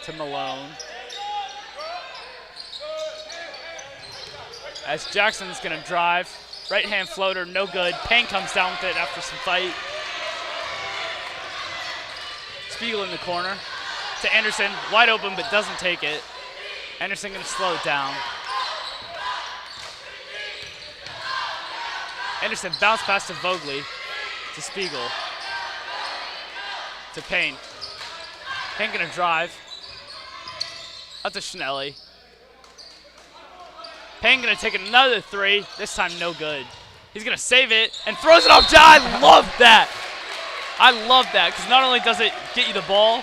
To Malone. As Jackson's gonna drive. Right hand floater, no good. Payne comes down with it after some fight. Spiegel in the corner. To Anderson, wide open but doesn't take it. Anderson gonna slow it down. Anderson bounce pass to Vogeley. To Spiegel. To Payne. Payne gonna drive. Up to Schnelly. Payne gonna take another three. This time no good. He's gonna save it and throws it off. I love that. I love that because not only does it get you the ball,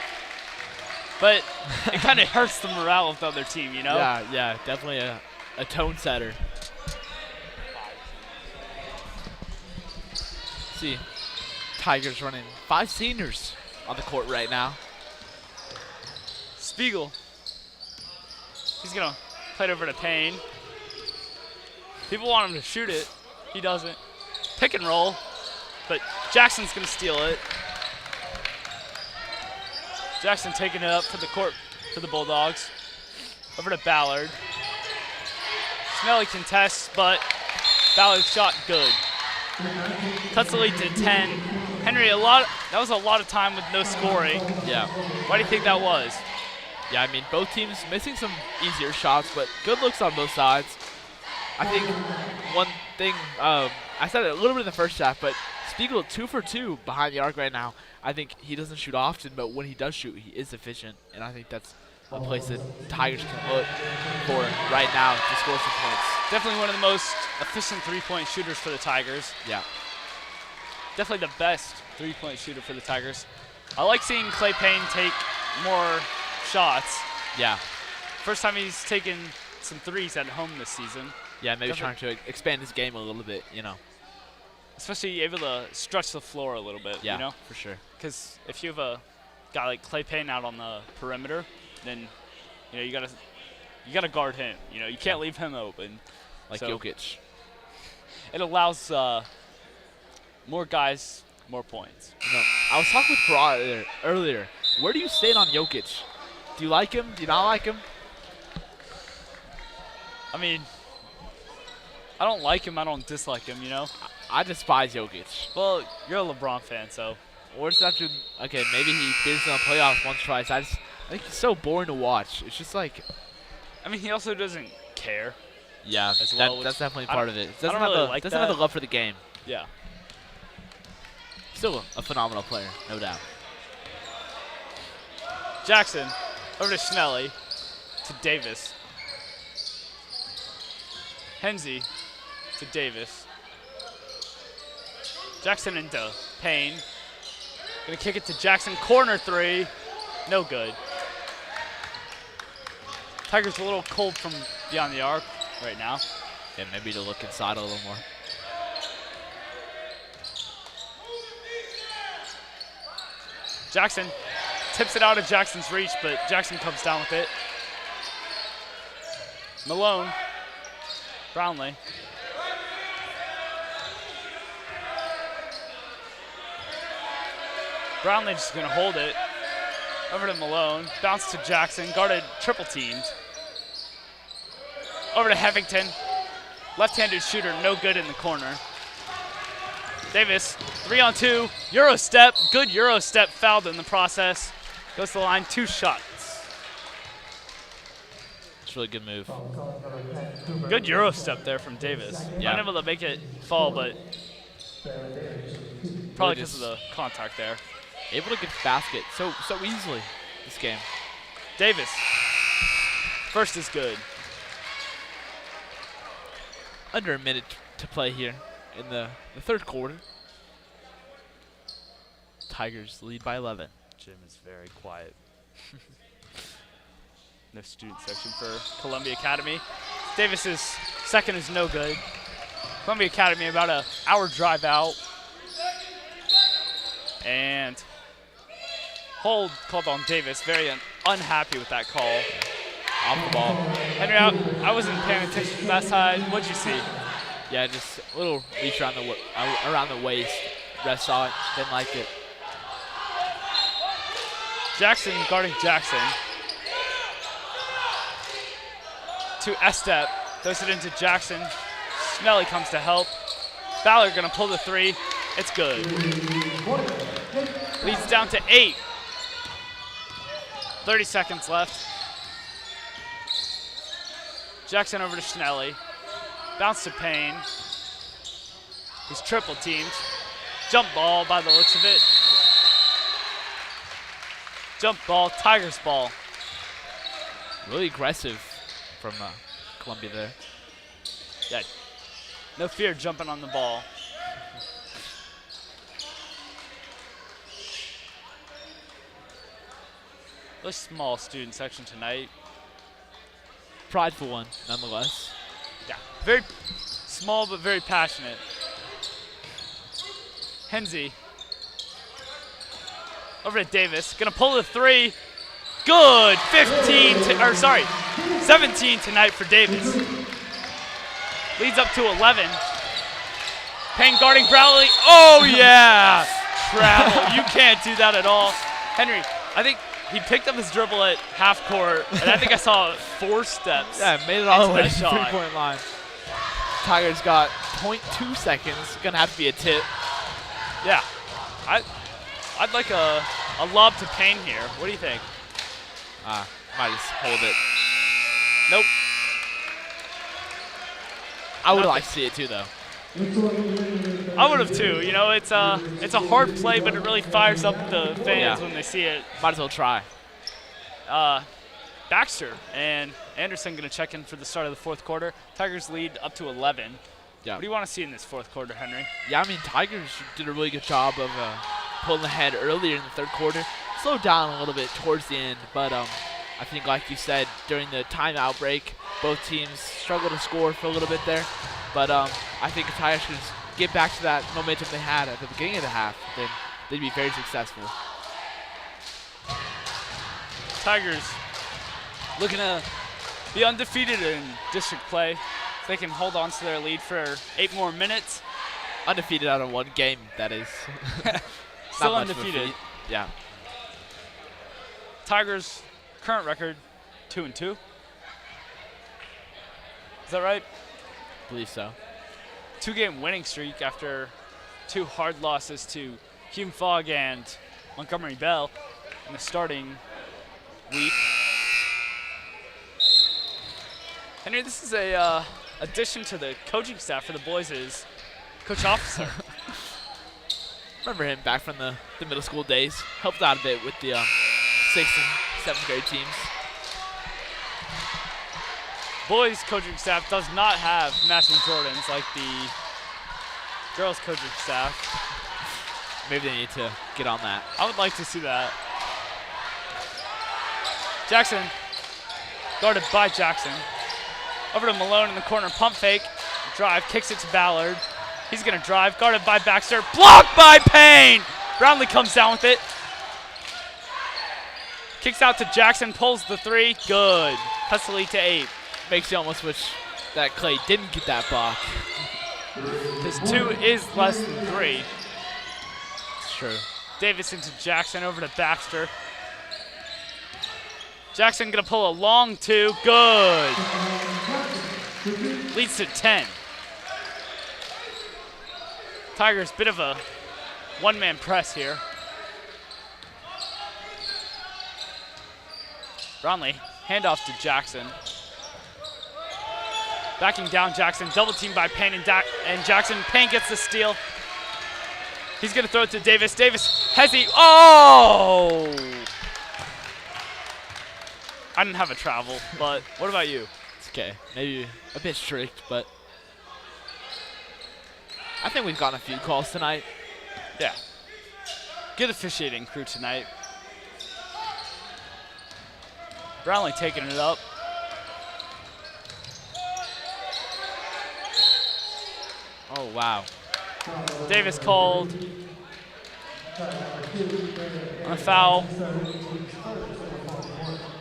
but it kind of hurts the morale of the other team, you know? Yeah, definitely a tone setter. See, Tigers running 5 seniors on the court right now. Spiegel. He's gonna play it over to Payne. People want him to shoot it. He doesn't. Pick and roll, but Jackson's gonna steal it. Jackson taking it up for the court for the Bulldogs. Over to Ballard. Schnelly contests, but Ballard's shot good. Cuts the lead to 10. Henry, that was a lot of time with no scoring. Yeah. Why do you think that was? Yeah, I mean, both teams missing some easier shots, but good looks on both sides. I think one thing, I said it a little bit in the first half, but Spiegel 2 for 2 behind the arc right now. I think he doesn't shoot often, but when he does shoot, he is efficient, and I think that's a place that Tigers can look for right now to score some points. Definitely one of the most efficient three-point shooters for the Tigers. Yeah. Definitely the best three-point shooter for the Tigers. I like seeing Clay Payne take more shots. Yeah. First time he's taken some threes at home this season. Yeah, maybe trying to expand his game a little bit, you know. Especially able to stretch the floor a little bit, Yeah, you know? for sure. Because if you have a guy like Clay Payne out on the perimeter, then you gotta guard him. You know, you can't leave him open. Like So Jokic. It allows more guys more points. You know, I was talking with Parra earlier. Where do you stand on Jokic? Do you like him? Do you not like him? I mean, I don't like him. I don't dislike him. You know. I despise Jokic. Well, you're a LeBron fan, so Or it's after, okay, maybe he appears in the playoffs once or twice. I think he's so boring to watch. It's just like, I mean, he also doesn't care. yeah, As well, that's which definitely I part don't- of it. I don't really like doesn't have the that. love for the game. Yeah. Still a phenomenal player, no doubt. Jackson over to Schnelly to Davis. Hensey to Davis. Jackson into Payne. Gonna kick it to Jackson. Corner three. No good. Tigers a little cold from beyond the arc right now. Yeah, maybe to look inside a little more. Jackson tips it out of Jackson's reach, but Jackson comes down with it. Malone. Brownlee. Brownlee just gonna hold it. Over to Malone. Bounce to Jackson. Guarded, triple teamed. Over to Hevington. Left-handed shooter, no good in the corner. Davis, 3-on-2. Euro step. Good Euro step, fouled in the process. Goes to the line, 2 shots. It's a really good move. Good Euro step there from Davis. Yeah. Unable to make it fall, but probably because of just- the contact there. Able to get the basket so easily this game. Davis. First is good. Under a minute to play here in the third quarter. Tigers lead by 11. Jim is very quiet. No student section for Columbia Academy. Davis's second is no good. Columbia Academy about an hour drive out. And hold called on Davis. Very unhappy with that call. Off the ball. Henry, I wasn't paying attention to that side. What'd you see? Yeah, just a little reach around the waist. Rest saw it, didn't like it. Jackson guarding Jackson. To Estep. Throws it into Jackson. Snelly comes to help. Ballard gonna pull the 3. It's good. Leads down to 8. 30 seconds left. Jackson over to Schnelly. Bounce to Payne. He's triple teamed. Jump ball by the looks of it. Jump ball, Tigers ball. Really aggressive from Columbia there. Yeah. No fear jumping on the ball. Really small student section tonight. Prideful one, nonetheless. Yeah. Very small but very passionate. Hensey. Over to Davis. Gonna pull the 3. Good. 17 tonight for Davis. Leads up to 11. Payne guarding Brownlee. Oh yeah. Travel. You can't do that at all. Henry, I think he picked up his dribble at half court, and I think I saw 4 steps. Yeah, made it all the way Into to that the shot. 3-point line. Tigers got 0.2 seconds. Gonna have to be a tip. Yeah. I'd like a lob to Payne here. What do you think? Might just hold it. Nope. I would like to see it too, though. I would have too. You know, it's a hard play, but it really fires up the fans Yeah. when they see it. Might as well try. Baxter and Anderson going to check in for the start of the fourth quarter. Tigers lead up to 11. Yeah. What do you want to see in this fourth quarter, Henry? Yeah, I mean, Tigers did a really good job of pulling ahead earlier in the third quarter. Slowed down a little bit towards the end, but I think, like you said, during the timeout break, both teams struggled to score for a little bit there. But I think if Tigers could just get back to that momentum they had at the beginning of the half, then they'd be very successful. Tigers looking to be undefeated in district play. If they can hold on to their lead for 8 more minutes. Undefeated out of one game, that is. Still Not much of a undefeated. feat. Yeah. Tigers' current record, 2-2. Is that right? I believe so. 2-game winning streak after 2 hard losses to Hume Fogg and Montgomery Bell in the starting week. Henry, this is a addition to the coaching staff for the boys is Coach Officer. Remember him back from the middle school days. Helped out a bit with the 6th and 7th grade teams. Boys coaching staff does not have matching Jordans like the girls coaching staff. Maybe they need to get on that. I would like to see that. Jackson, guarded by Jackson. Over to Malone in the corner, pump fake, drive, kicks it to Ballard. He's gonna drive, guarded by Baxter, blocked by Payne! Brownlee comes down with it. Kicks out to Jackson, pulls the 3, good. Cuts the lead to 8. Makes you almost wish that Clay didn't get that block. His 2 is less than 3. It's true. Davis into Jackson, over to Baxter. Jackson gonna pull a long 2, good. Leads to 10. Tigers, bit of a one-man press here. Brownlee, handoff to Jackson. Backing down Jackson, double teamed by Payne and Jackson. Payne gets the steal. He's gonna throw it to Davis. Davis, Hezzy, oh! I didn't have a travel, but what about you? It's okay. Maybe a bit strict, but I think we've gotten a few calls tonight. Yeah. Good officiating crew tonight. Brownlee taking it up. Oh, wow. Davis called on a foul.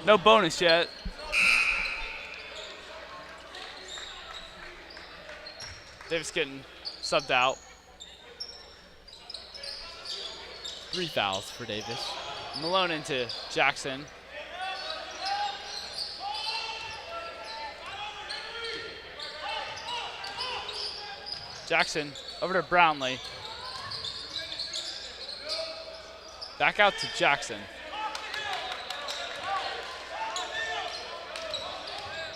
No bonus yet. Davis getting subbed out. 3 fouls for Davis. Malone into Jackson. Jackson over to Brownlee. Back out to Jackson.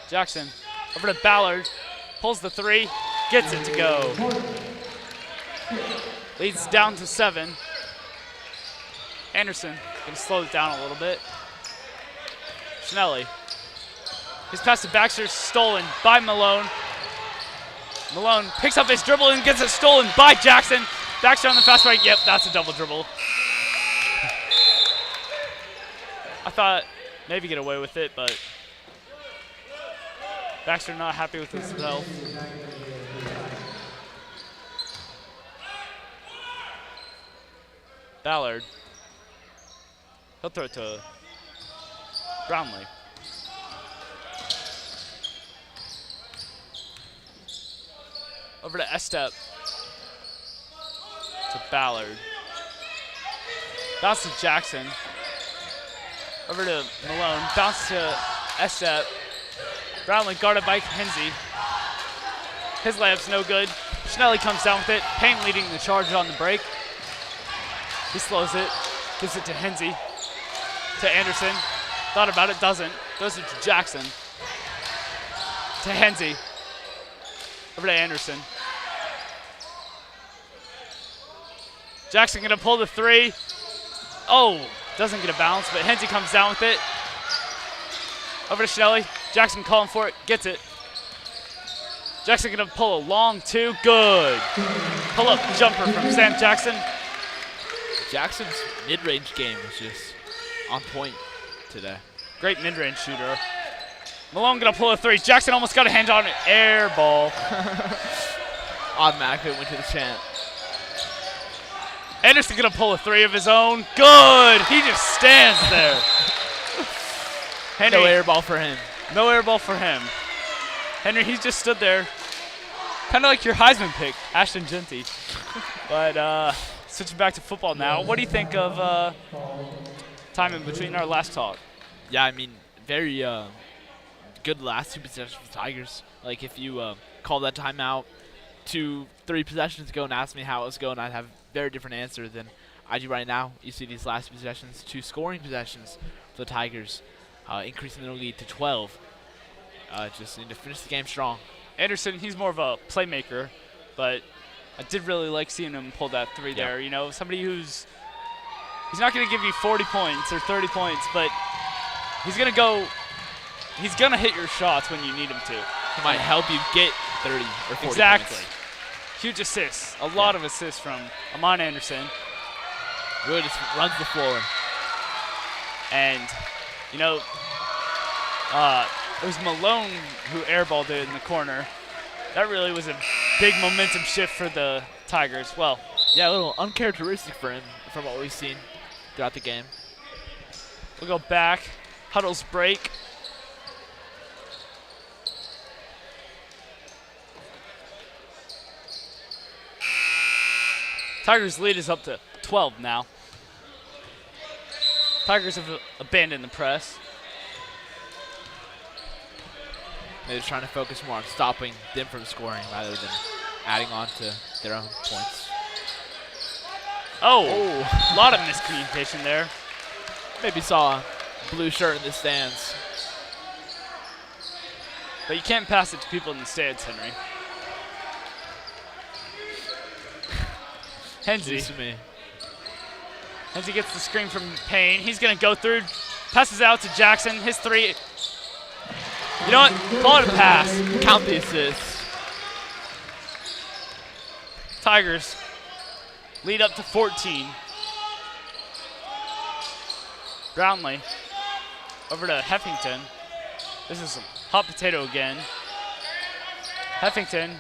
Jackson over to Ballard. Pulls the 3. Gets it to go. Leads down to 7. Anderson gonna slow it down a little bit. Schnelly. His pass to Baxter stolen by Malone. Malone picks up his dribble and gets it stolen by Jackson. Baxter on the fast break. Yep, that's a double dribble. I thought maybe get away with it, but Baxter not happy with himself. Ballard. He'll throw it to Brownlee. Over to Estep. To Ballard. Bounce to Jackson. Over to Malone. Bounce to Estep. Brownlee guarded by Henzy. His layup's no good. Schnelly comes down with it. Payne leading the charge on the break. He slows it. Gives it to Henzy. To Anderson. Thought about it, doesn't. Goes it to Jackson. To Henzy. Over to Anderson. Jackson gonna pull the 3. Oh, doesn't get a bounce, but Henzy comes down with it. Over to Schnelly. Jackson calling for it, gets it. Jackson gonna pull a long 2, good. Pull up jumper from Sam Jackson. Jackson's mid-range game is just on point today. Great mid-range shooter. Malone gonna pull a 3. Jackson almost got a hand on it. Air ball. Automatically went to the chant. Anderson gonna pull a 3 of his own. Good. He just stands there. Henry, No air ball for him. no air ball for him. Henry, he just stood there. Kind of like your Heisman pick, Ashton Genty. But switching back to football now, what do you think of time in between our last talk? Yeah, I mean, very good last 2 possessions for the Tigers. Like, if you call that timeout 2-3 possessions ago and asked me how it was going, I'd have a very different answer than IG right now, you see these last possessions, 2 scoring possessions for the Tigers, increasing their lead to 12. Just need to finish the game strong. Anderson, he's more of a playmaker, but I did really like seeing him pull that 3 there. You know, somebody he's not going to give you 40 points or 30 points, but he's going to hit your shots when you need him to. He might help you get 30 or 40 Exactly. points. Huge assists. A lot of assists from Amon Anderson. Really just runs the floor. And, you know, it was Malone who airballed it in the corner. That really was a big momentum shift for the Tigers. Well, yeah, a little uncharacteristic for him from what we've seen throughout the game. We'll go back. Huddles break. Tigers' lead is up to 12 now. Tigers have abandoned the press. They're just trying to focus more on stopping them from scoring rather than adding on to their own points. Oh, a lot of miscommunication there. Maybe saw a blue shirt in the stands. But you can't pass it to people in the stands, Henry. Hensley. Hensley gets the screen from Payne. He's going to go through, passes out to Jackson. His 3. You know what? Call it a pass. Count the assists. Tigers lead up to 14. Brownlee over to Heffington. This is some hot potato again. Heffington.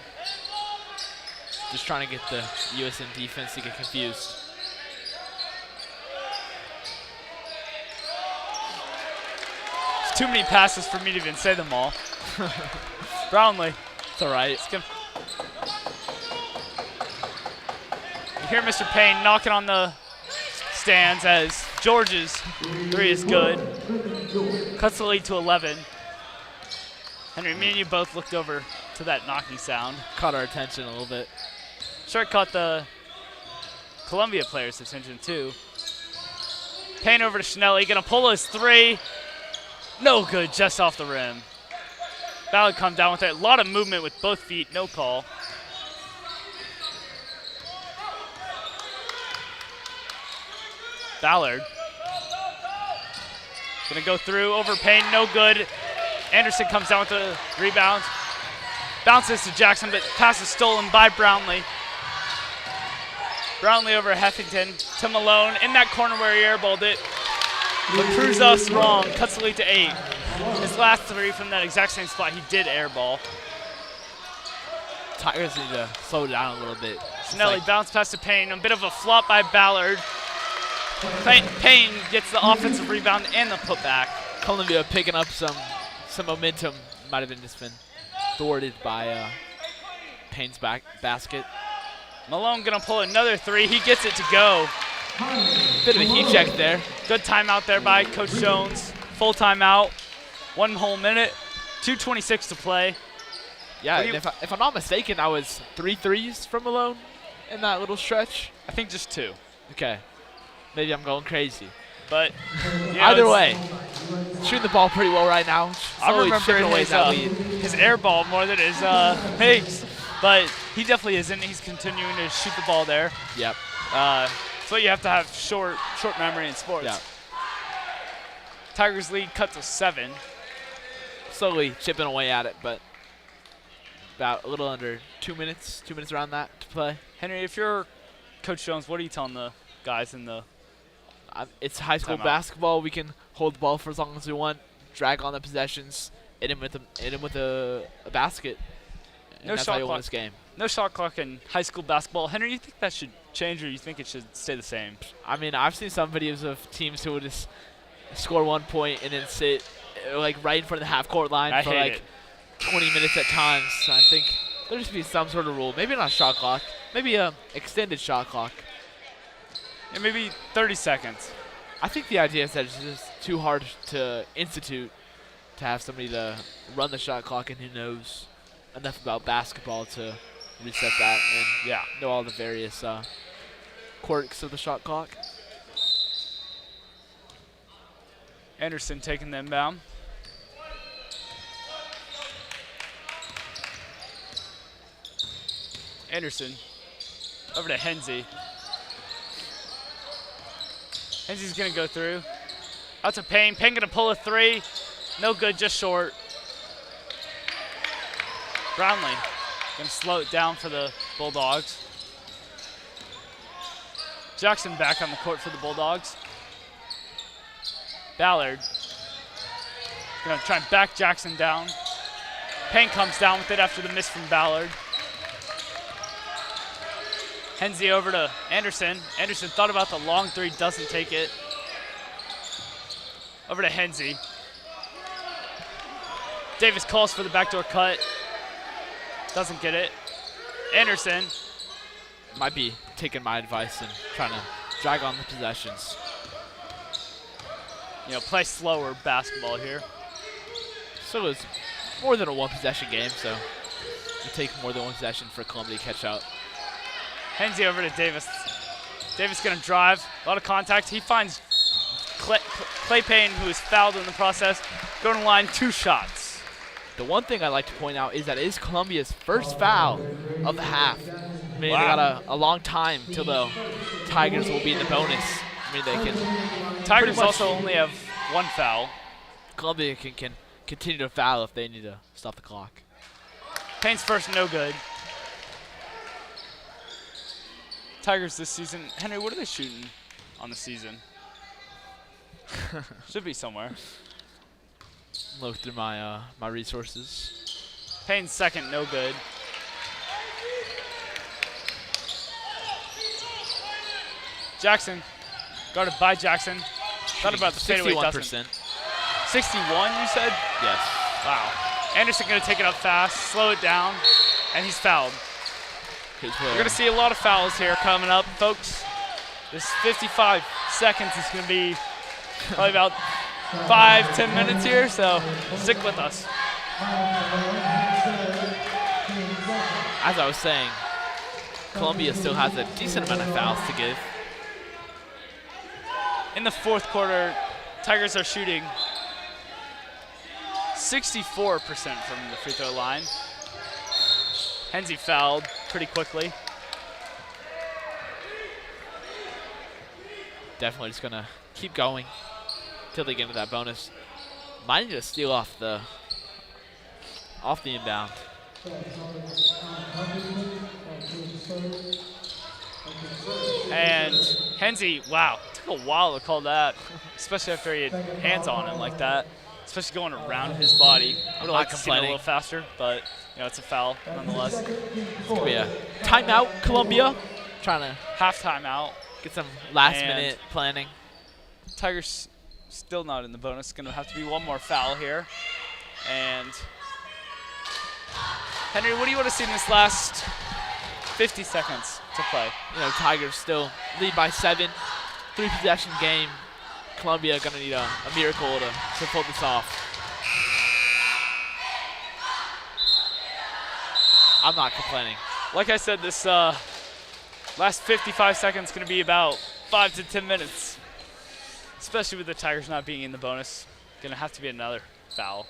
Just trying to get the USN defense to get confused. It's too many passes for me to even say them all. Brownlee. It's all right. You hear Mr. Payne knocking on the stands as George's 3 is good. Cuts the lead to 11. Henry, me and you both looked over to that knocking sound. Caught our attention a little bit. Sure, it caught the Columbia players' attention too. Payne over to Schnelly, gonna pull his 3. No good, just off the rim. Ballard come down with it. A lot of movement with both feet, no call. Ballard. Gonna go through, over Payne, no good. Anderson comes down with the rebound. Bounces to Jackson, but pass is stolen by Brownlee. Brownlee over Heffington to Malone in that corner where he airballed it. But proves us wrong, cuts the lead to 8. His last 3 from that exact same spot, he did airball. Tigers need to slow down a little bit. Snelly bounce pass to Payne, a bit of a flop by Ballard. Payne gets the offensive rebound and the putback. Columbia picking up some momentum. Might have just been thwarted by Payne's basket. Malone gonna pull another 3. He gets it to go. Bit of a heat check there. Good timeout there by Coach Jones. Full timeout. 1 whole minute. 2:26 to play. Yeah, and if I'm not mistaken, I was 3 threes from Malone in that little stretch. I think just 2. Okay. Maybe I'm going crazy. But either way, shooting the ball pretty well right now. I remember his air ball more than his makes. But he definitely isn't. He's continuing to shoot the ball there. Yep. So you have to have short memory in sports. Yeah. Tigers lead cut to 7. Slowly chipping away at it, but about a little under 2 minutes around that to play. Henry, if you're Coach Jones, what are you telling the guys in the it's high school basketball. We can hold the ball for as long as we want, drag on the possessions, hit him with a basket. And that's how you win this game. No shot clock in high school basketball. Henry, you think that should change, or you think it should stay the same? I mean, I've seen some videos of teams who would just score 1 point and then sit like right in front of the half-court line for like 20 minutes at times. So I think there should be some sort of rule. Maybe not a shot clock. Maybe a extended shot clock. Yeah, maybe 30 seconds. I think the idea is that it's just too hard to institute to have somebody to run the shot clock and who knows enough about basketball to reset that and know all the various quirks of the shot clock. Anderson taking the inbound. Anderson over to Hensey. Hensey's gonna go through. Out to Payne. Payne gonna pull a three. No good, just short. Brownlee gonna slow it down for the Bulldogs. Jackson back on the court for the Bulldogs. Ballard gonna try and back Jackson down. Payne comes down with it after the miss from Ballard. Hensey over to Anderson. Anderson thought about the long three, doesn't take it. Over to Hensey. Davis calls for the backdoor cut. Doesn't get it. Anderson. Might be taking my advice and trying to drag on the possessions. You know, play slower basketball here. So it's more than a one possession game, so it take more than one possession for Columbia to catch up. Hensey over to Davis. Davis gonna drive, a lot of contact. He finds Clay Payne, who is fouled in the process, going to line 2 shots. The one thing I'd like to point out is that it is Columbia's first foul of the half. I mean, they got a long time till the Tigers will be in the bonus. I mean, they can. Tigers also only have 1 foul. Columbia can continue to foul if they need to stop the clock. Payne's first, no good. Tigers this season. Henry, what are they shooting on the season? Should be somewhere. Look through my my resources. Payne's second, no good. Jackson, guarded by Jackson. Thought about the fadeaway, doesn't. 61, you said? Yes. Wow. Anderson gonna take it up fast, slow it down, and he's fouled. We're gonna see a lot of fouls here coming up, folks. This 55 seconds is gonna be probably about 5-10 minutes here, so stick with us. As I was saying, Columbia still has a decent amount of fouls to give. In the 4th quarter, Tigers are shooting 64% from the free throw line. Hensey fouled pretty quickly. Definitely just gonna keep going till they get into that bonus. Might need to steal off the inbound. And Hensey, wow, took a while to call that, especially after he had hands on him like that, especially going around his body. I would like to see it a little faster, but you know, it's a foul nonetheless. It's gonna be a timeout, Columbia. Trying to half timeout. Get some last minute planning. Tigers still not in the bonus. Gonna have to be one more foul here. And Henry, what do you want to see in this last 50 seconds to play? You know, Tigers still lead by 7. 3 possession game. Columbia gonna need a miracle to pull this off. I'm not complaining. Like I said, this last 55 seconds going to be about 5 to 10 minutes, especially with the Tigers not being in the bonus. Going to have to be another foul.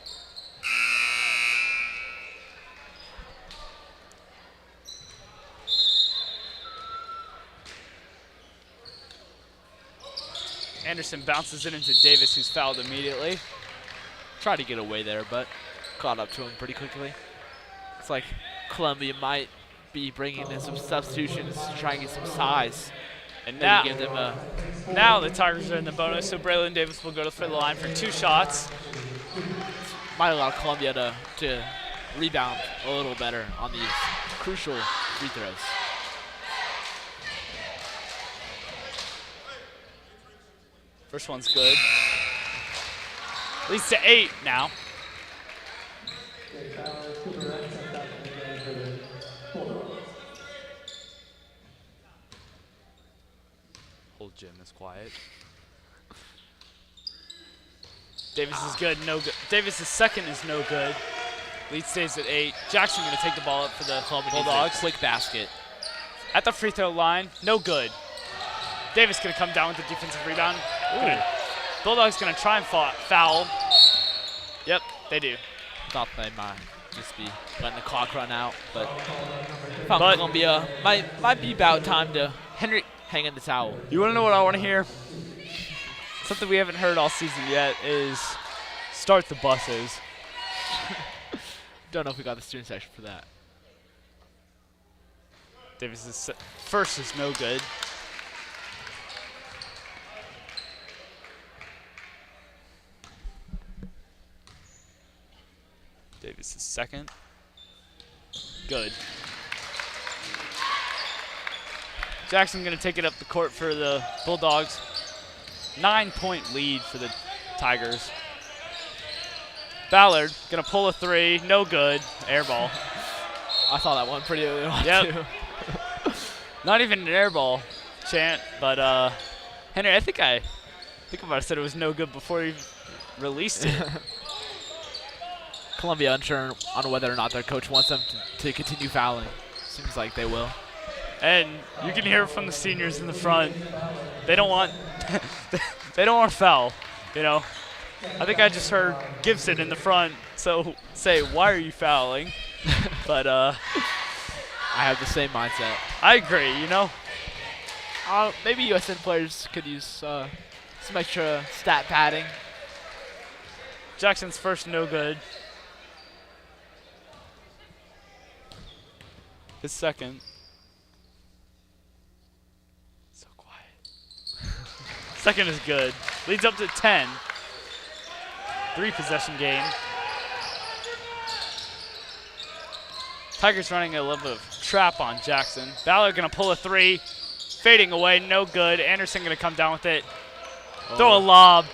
Anderson bounces it into Davis, who's fouled immediately. Tried to get away there, but caught up to him pretty quickly. Looks like Columbia might be bringing in some substitutions to try and get some size. And now, give them a now the Tigers are in the bonus, so Braylon Davis will go for the line for 2 shots. Might allow Columbia to rebound a little better on these crucial free throws. First one's good. Leads to 8 now. Whole gym is quiet. Davis is good, no good. Davis's second is no good. Lead stays at 8. Jackson gonna take the ball up for the Bulldogs. Quick basket. At the free throw line, no good. Davis going to come down with the defensive rebound. Bulldogs going to try and foul. Yep, they do. Thought they might just be letting the clock run out, but Columbia might be about time to Henry, hang in the towel. you want to know what I want to hear? Something we haven't heard all season yet is start the buses. Don't know if we got the student section for that. Davis's first is no good. Davis's second. Good. Jackson going to take it up the court for the Bulldogs. 9-point lead for the Tigers. Ballard going to pull a three. No good. Air ball. I saw that one pretty early on, Yep. too. Not even an air ball chant, but Henry, I think I might have said it was no good before he released it. Columbia unsure on whether or not their coach wants them to continue fouling. Seems like they will. And you can hear from the seniors in the front. They don't want they don't want to foul, you know. I think I just heard Gibson in the front say, "Why are you fouling?" But I have the same mindset. I agree, you know. Maybe USN players could use some extra stat padding. Jackson's first no good. His second. So quiet. Second is good. Leads up to 10. 3-possession game. Tigers running a little bit of trap on Jackson. Ballard gonna pull a three. Fading away, no good. Anderson gonna come down with it. Throw a lob.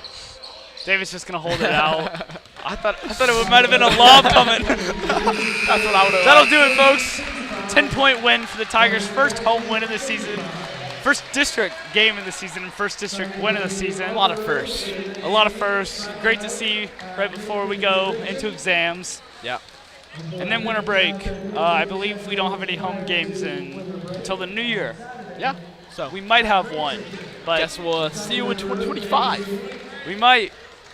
Davis just gonna hold it out. I thought it might have been a lob coming. That's what I would have. That'll do it, folks. 10-point win for the Tigers. First home win of the season. First district game of the season and first district win of the season. A lot of firsts. A lot of firsts. Great to see right before we go into exams. Yeah. And then winter break. I believe we don't have any home games until the new year. Yeah. So We might have one, but guess we'll see you in 2025. we might.